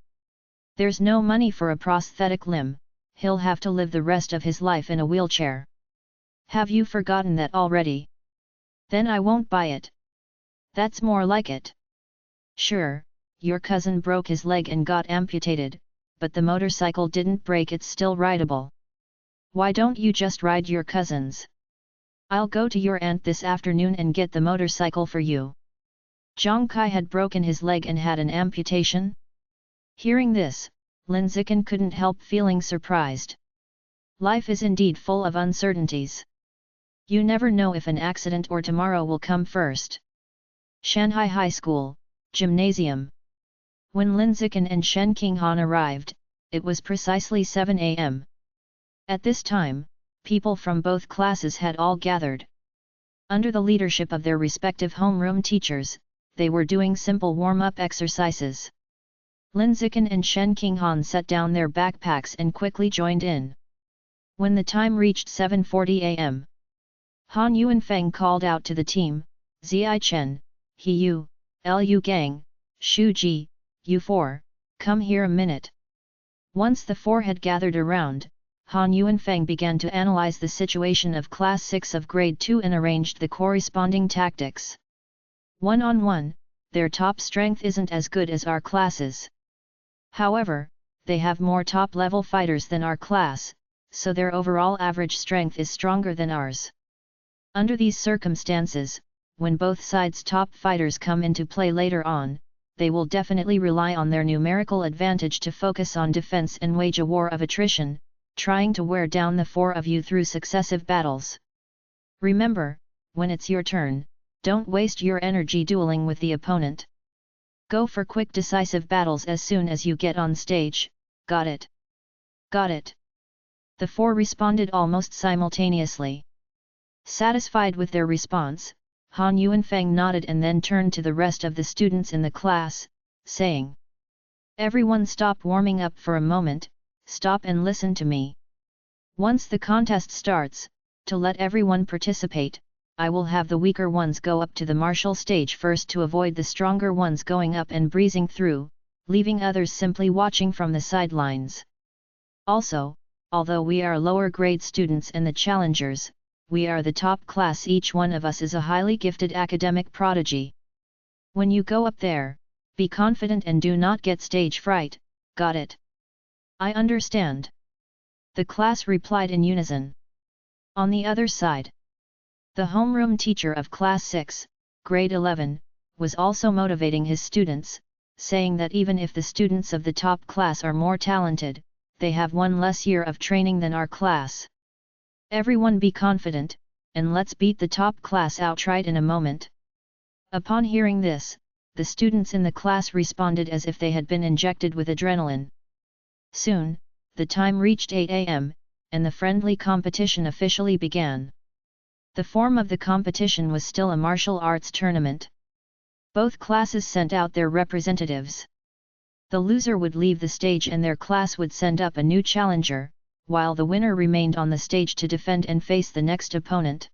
There's no money for a prosthetic limb, he'll have to live the rest of his life in a wheelchair." "Have you forgotten that already?" "Then I won't buy it." "That's more like it. Sure, your cousin broke his leg and got amputated, but the motorcycle didn't break, it's still rideable. Why don't you just ride your cousin's?" "I'll go to your aunt this afternoon and get the motorcycle for you." Zhang Kai had broken his leg and had an amputation? Hearing this, Lin Zikin couldn't help feeling surprised. Life is indeed full of uncertainties. You never know if an accident or tomorrow will come first. Shanghai High School, Gymnasium. When Lin Zikin and Shen Qinghan arrived, it was precisely 7 a.m. At this time, people from both classes had all gathered. Under the leadership of their respective homeroom teachers, they were doing simple warm-up exercises. Lin Zikin and Shen Qinghan set down their backpacks and quickly joined in. When the time reached 7:40 a.m., Han Yuanfeng called out to the team, Ziai Chen, He Yu, Lu Gang, Shu Ji, U4, come here a minute. Once the four had gathered around, Han Yuanfeng began to analyze the situation of Class 6 of Grade 2 and arranged the corresponding tactics. One-on-one, their top strength isn't as good as our classes. However, they have more top-level fighters than our class, so their overall average strength is stronger than ours. Under these circumstances, when both sides' top fighters come into play later on, they will definitely rely on their numerical advantage to focus on defense and wage a war of attrition, trying to wear down the four of you through successive battles. Remember, when it's your turn, don't waste your energy dueling with the opponent. Go for quick decisive battles as soon as you get on stage, got it? Got it. The four responded almost simultaneously. Satisfied with their response, Han Yuanfeng nodded and then turned to the rest of the students in the class, saying, Everyone stop warming up for a moment, stop and listen to me. Once the contest starts, to let everyone participate, I will have the weaker ones go up to the martial stage first to avoid the stronger ones going up and breezing through, leaving others simply watching from the sidelines. Also, although we are lower grade students and the challengers, we are the top class. Each one of us is a highly gifted academic prodigy. When you go up there, be confident and do not get stage fright, got it? I understand. The class replied in unison. On the other side, the homeroom teacher of Class 6, Grade 11, was also motivating his students, saying that even if the students of the top class are more talented, they have one less year of training than our class. Everyone be confident, and let's beat the top class outright in a moment. Upon hearing this, the students in the class responded as if they had been injected with adrenaline. Soon, the time reached 8 a.m., and the friendly competition officially began. The form of the competition was still a martial arts tournament. Both classes sent out their representatives. The loser would leave the stage and their class would send up a new challenger, while the winner remained on the stage to defend and face the next opponent.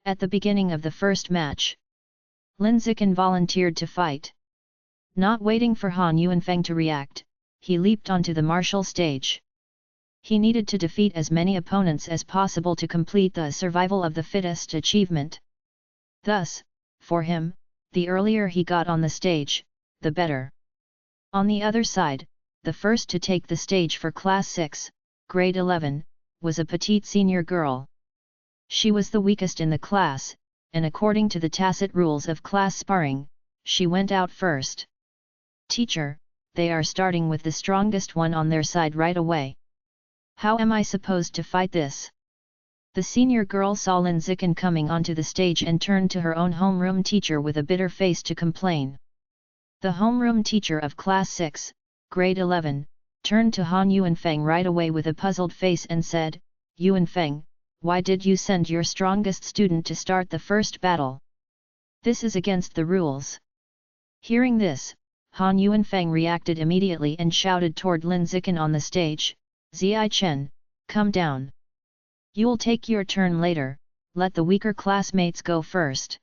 At the beginning of the first match, Lin Zikin volunteered to fight. Not waiting for Han Yuanfeng to react, he leaped onto the martial stage. He needed to defeat as many opponents as possible to complete the survival of the fittest achievement. Thus, for him, the earlier he got on the stage, the better. On the other side, the first to take the stage for Class 6, Grade 11, was a petite senior girl. She was the weakest in the class, and according to the tacit rules of class sparring, she went out first. Teacher, they are starting with the strongest one on their side right away. How am I supposed to fight this? The senior girl saw Lin Zikin coming onto the stage and turned to her own homeroom teacher with a bitter face to complain. The homeroom teacher of Class 6, Grade 11, turned to Han Yuanfeng right away with a puzzled face and said, Yuanfeng, why did you send your strongest student to start the first battle? This is against the rules. Hearing this, Han Yuanfeng reacted immediately and shouted toward Lin Zikin on the stage, Ziai Chen, come down. You'll take your turn later, let the weaker classmates go first.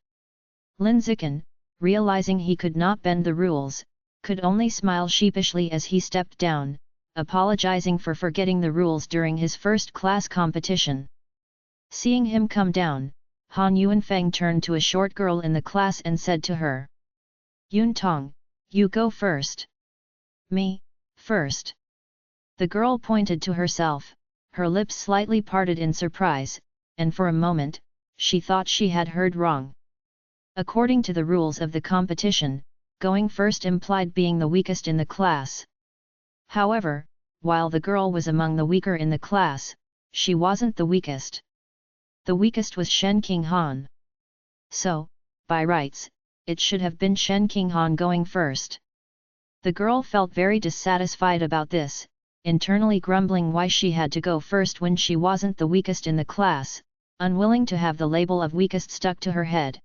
Lin Zikin, realizing he could not bend the rules, could only smile sheepishly as he stepped down, apologizing for forgetting the rules during his first class competition. Seeing him come down, Han Yuanfeng turned to a short girl in the class and said to her, Yun Tong, you go first. Me, first. The girl pointed to herself, her lips slightly parted in surprise, and for a moment, she thought she had heard wrong. According to the rules of the competition, going first implied being the weakest in the class. However, while the girl was among the weaker in the class, she wasn't the weakest. The weakest was Shen Qinghan. So, by rights, it should have been Shen Qinghan going first. The girl felt very dissatisfied about this, internally grumbling why she had to go first when she wasn't the weakest in the class, unwilling to have the label of weakest stuck to her head.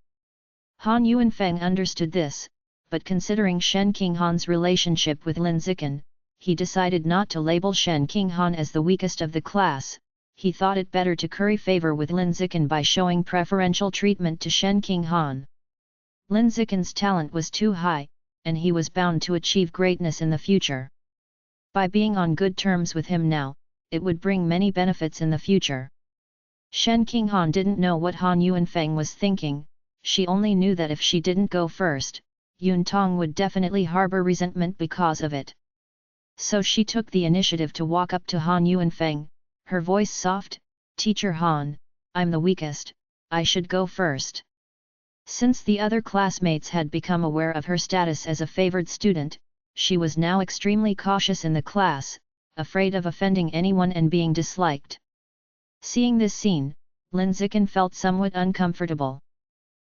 Han Yuanfeng understood this, but considering Shen Qinghan's relationship with Lin Zikan, he decided not to label Shen Qinghan as the weakest of the class. He thought it better to curry favor with Lin Zikan by showing preferential treatment to Shen Qinghan. Lin Zikan's talent was too high, and he was bound to achieve greatness in the future. By being on good terms with him now, it would bring many benefits in the future. Shen Qinghan didn't know what Han Yuanfeng was thinking. She only knew that if she didn't go first, Yun Tong would definitely harbor resentment because of it. So she took the initiative to walk up to Han Yuanfeng, her voice soft, "Teacher Han, I'm the weakest, I should go first." Since the other classmates had become aware of her status as a favored student, she was now extremely cautious in the class, afraid of offending anyone and being disliked. Seeing this scene, Lin Zikan felt somewhat uncomfortable.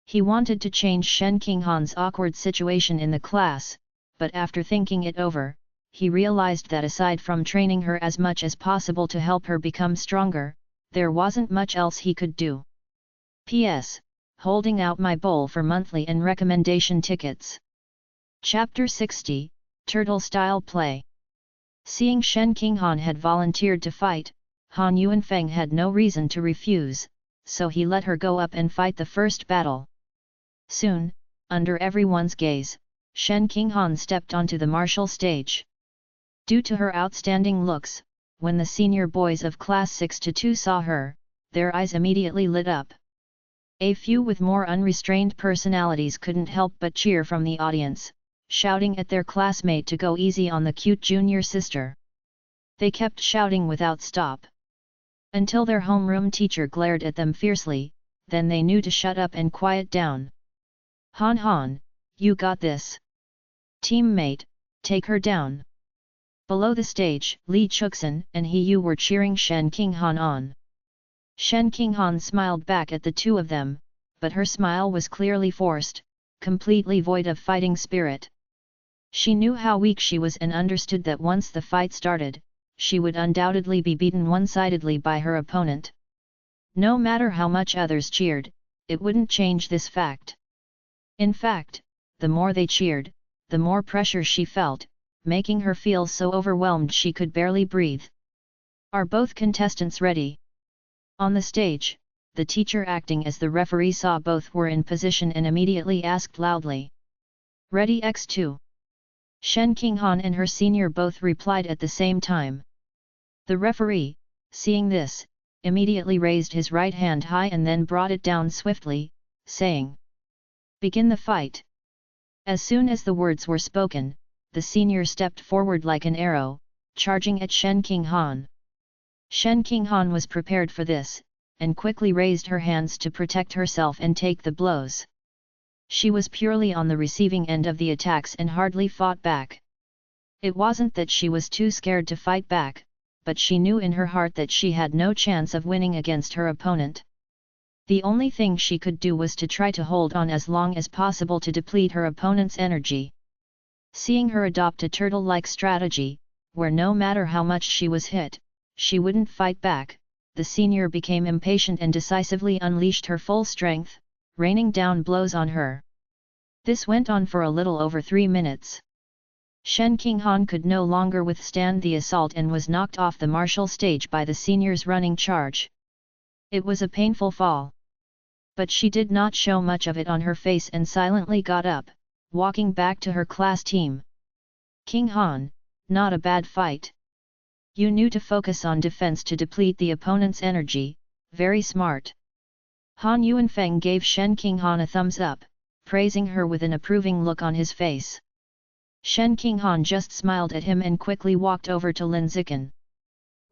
He wanted to change Shen Qinghan's awkward situation in the class, but after thinking it over, he realized that aside from training her as much as possible to help her become stronger, there wasn't much else he could do. P.S. Holding out my bowl for monthly and recommendation tickets. Chapter 60, Turtle-Style Play. Seeing Shen Qinghan had volunteered to fight, Han Yuanfeng had no reason to refuse, so he let her go up and fight the first battle. Soon, under everyone's gaze, Shen Qinghan stepped onto the martial stage. Due to her outstanding looks, when the senior boys of class 6-2 saw her, their eyes immediately lit up. A few with more unrestrained personalities couldn't help but cheer from the audience, shouting at their classmate to go easy on the cute junior sister. They kept shouting without stop, until their homeroom teacher glared at them fiercely, then they knew to shut up and quiet down. "Han Han, you got this. Teammate, take her down." Below the stage, Li Chuxin and He Yu were cheering Shen Qinghan on. Shen Qinghan smiled back at the two of them, but her smile was clearly forced, completely void of fighting spirit. She knew how weak she was and understood that once the fight started, she would undoubtedly be beaten one-sidedly by her opponent. No matter how much others cheered, it wouldn't change this fact. In fact, the more they cheered, the more pressure she felt, making her feel so overwhelmed she could barely breathe. "Are both contestants ready?" On the stage, the teacher acting as the referee saw both were in position and immediately asked loudly. "Ready X2." Shen Qinghan and her senior both replied at the same time. The referee, seeing this, immediately raised his right hand high and then brought it down swiftly, saying, "Begin the fight." As soon as the words were spoken, the senior stepped forward like an arrow, charging at Shen Qinghan. Shen Qinghan was prepared for this, and quickly raised her hands to protect herself and take the blows. She was purely on the receiving end of the attacks and hardly fought back. It wasn't that she was too scared to fight back, but she knew in her heart that she had no chance of winning against her opponent. The only thing she could do was to try to hold on as long as possible to deplete her opponent's energy. Seeing her adopt a turtle-like strategy, where no matter how much she was hit, she wouldn't fight back, the senior became impatient and decisively unleashed her full strength, raining down blows on her. This went on for a little over 3 minutes. Shen Qinghan could no longer withstand the assault and was knocked off the martial stage by the senior's running charge. It was a painful fall. But she did not show much of it on her face and silently got up, walking back to her class team. "Qinghan, not a bad fight. You knew to focus on defense to deplete the opponent's energy, very smart." Han Yuanfeng gave Shen Qinghan a thumbs up, praising her with an approving look on his face. Shen Qinghan just smiled at him and quickly walked over to Lin Zikan.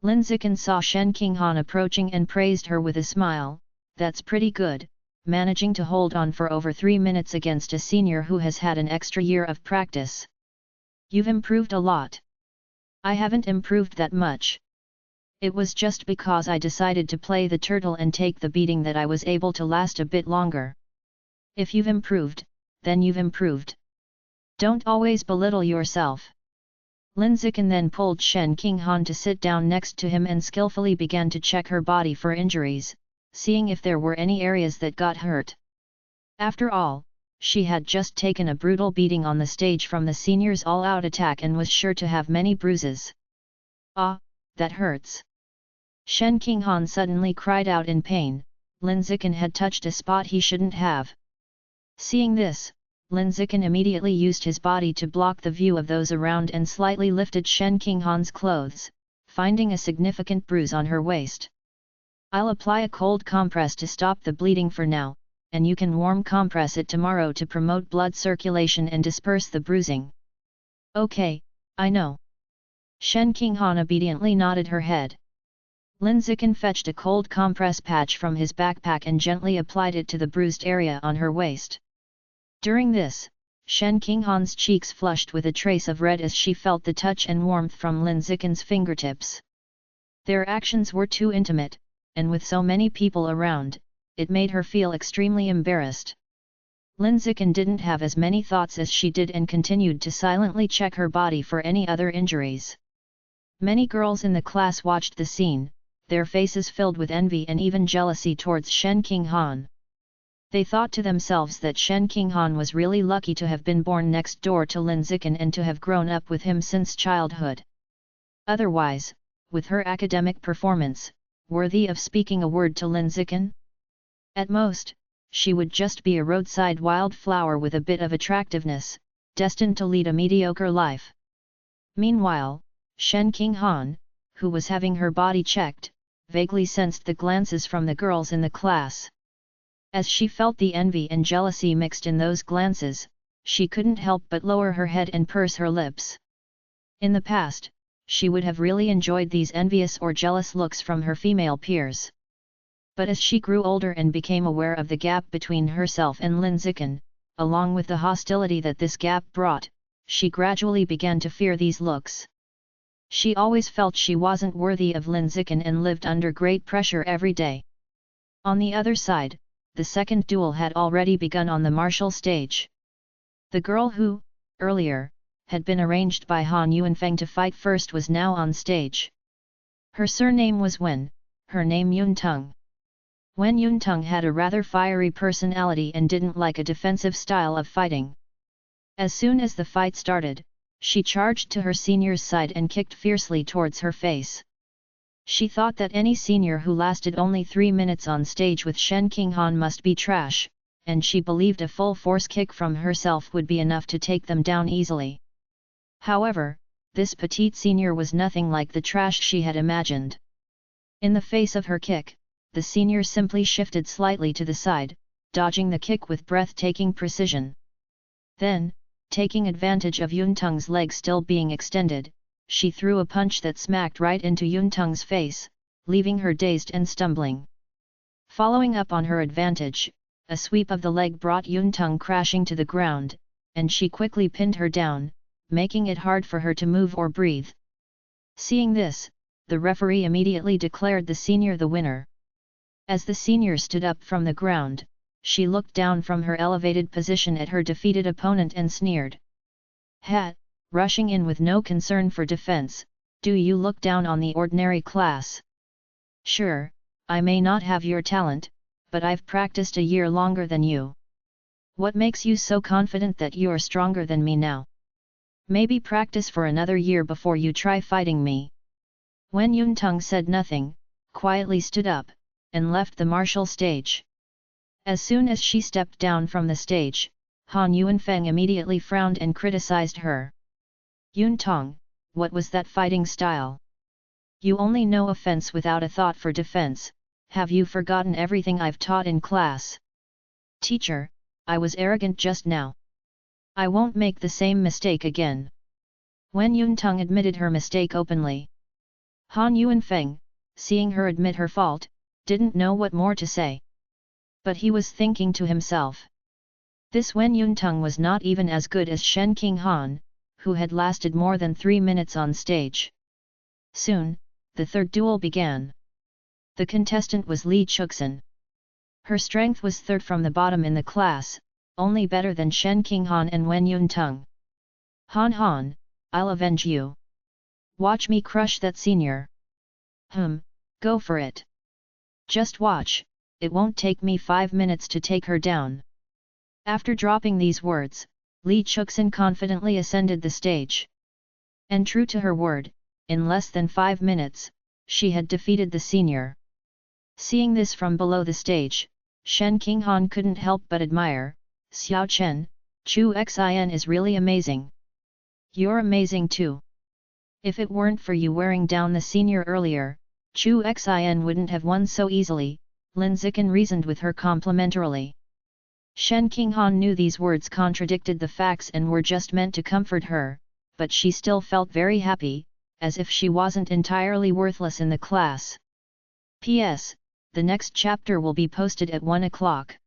Lin Zikan saw Shen Qinghan approaching and praised her with a smile. "That's pretty good, managing to hold on for over 3 minutes against a senior who has had an extra year of practice. You've improved a lot." I haven't improved that much. It was just because I decided to play the turtle and take the beating that I was able to last a bit longer. If you've improved, then you've improved. Don't always belittle yourself. Lin Zikin then pulled Shen Qinghan to sit down next to him and skillfully began to check her body for injuries, seeing if there were any areas that got hurt. After all, she had just taken a brutal beating on the stage from the seniors' all-out attack and was sure to have many bruises. Ah, that hurts! Shen Qinghan suddenly cried out in pain. Lin Zikin had touched a spot he shouldn't have. Seeing this, Lin Zikin immediately used his body to block the view of those around and slightly lifted Shen Qinghan's clothes, finding a significant bruise on her waist. I'll apply a cold compress to stop the bleeding for now, and you can warm compress it tomorrow to promote blood circulation and disperse the bruising. Okay, I know. Shen Qinghan obediently nodded her head. Lin Zikin fetched a cold compress patch from his backpack and gently applied it to the bruised area on her waist. During this, Shen Qinghan's cheeks flushed with a trace of red as she felt the touch and warmth from Lin Zikin's fingertips. Their actions were too intimate, and with so many people around, it made her feel extremely embarrassed. Lin Zikin didn't have as many thoughts as she did and continued to silently check her body for any other injuries. Many girls in the class watched the scene, their faces filled with envy and even jealousy towards Shen Qinghan. They thought to themselves that Shen Qinghan was really lucky to have been born next door to Lin Zikin and to have grown up with him since childhood. Otherwise, with her academic performance, worthy of speaking a word to Lin Zikin? At most, she would just be a roadside wildflower with a bit of attractiveness, destined to lead a mediocre life. Meanwhile, Shen Qinghan, who was having her body checked, vaguely sensed the glances from the girls in the class. As she felt the envy and jealousy mixed in those glances, she couldn't help but lower her head and purse her lips. In the past, she would have really enjoyed these envious or jealous looks from her female peers. But as she grew older and became aware of the gap between herself and Lin Zikin, along with the hostility that this gap brought, she gradually began to fear these looks. She always felt she wasn't worthy of Lin Zikin and lived under great pressure every day. On the other side, the second duel had already begun on the martial stage. The girl who, earlier, had been arranged by Han Yuanfeng to fight first was now on stage. Her surname was Wen, her name Yuntung. Wen Yuntung had a rather fiery personality and didn't like a defensive style of fighting. As soon as the fight started, she charged to her senior's side and kicked fiercely towards her face. She thought that any senior who lasted only 3 minutes on stage with Shen Qinghan must be trash, and she believed a full force kick from herself would be enough to take them down easily. However, this petite senior was nothing like the trash she had imagined. In the face of her kick, the senior simply shifted slightly to the side, dodging the kick with breathtaking precision. Then, taking advantage of Yuntung's leg still being extended, she threw a punch that smacked right into Yuntung's face, leaving her dazed and stumbling. Following up on her advantage, a sweep of the leg brought Yuntung crashing to the ground, and she quickly pinned her down, making it hard for her to move or breathe. Seeing this, the referee immediately declared the senior the winner. As the senior stood up from the ground, she looked down from her elevated position at her defeated opponent and sneered. "Ha! Rushing in with no concern for defense, do you look down on the ordinary class? Sure, I may not have your talent, but I've practiced a year longer than you. What makes you so confident that you're stronger than me now? Maybe practice for another year before you try fighting me." Wen Yuntung said nothing, quietly stood up, and left the martial stage. As soon as she stepped down from the stage, Han Yuanfeng immediately frowned and criticized her. "Yuntong, what was that fighting style? You only know offense without a thought for defense, have you forgotten everything I've taught in class?" "Teacher, I was arrogant just now. I won't make the same mistake again." Wen Yuntung admitted her mistake openly. Han Yuanfeng, seeing her admit her fault, didn't know what more to say. But he was thinking to himself. This Wen Yuntung was not even as good as Shen Qinghan, who had lasted more than 3 minutes on stage. Soon, the third duel began. The contestant was Lee Chuxin. Her strength was third from the bottom in the class, only better than Shen Qinghan and Wen Yuntung. Han Han, I'll avenge you. Watch me crush that senior. Go for it. Just watch, it won't take me 5 minutes to take her down. After dropping these words, Lee Chuxin confidently ascended the stage. And true to her word, in less than 5 minutes, she had defeated the senior. Seeing this from below the stage, Shen Qinghan couldn't help but admire. Xiao Chen, Chu Xin is really amazing. You're amazing too. If it weren't for you wearing down the senior earlier, Chu Xin wouldn't have won so easily, Lin Zikan reasoned with her complimentarily. Shen Qinghan knew these words contradicted the facts and were just meant to comfort her, but she still felt very happy, as if she wasn't entirely worthless in the class. P.S. The next chapter will be posted at 1 o'clock.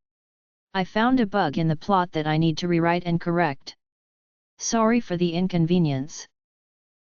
I found a bug in the plot that I need to rewrite and correct. Sorry for the inconvenience.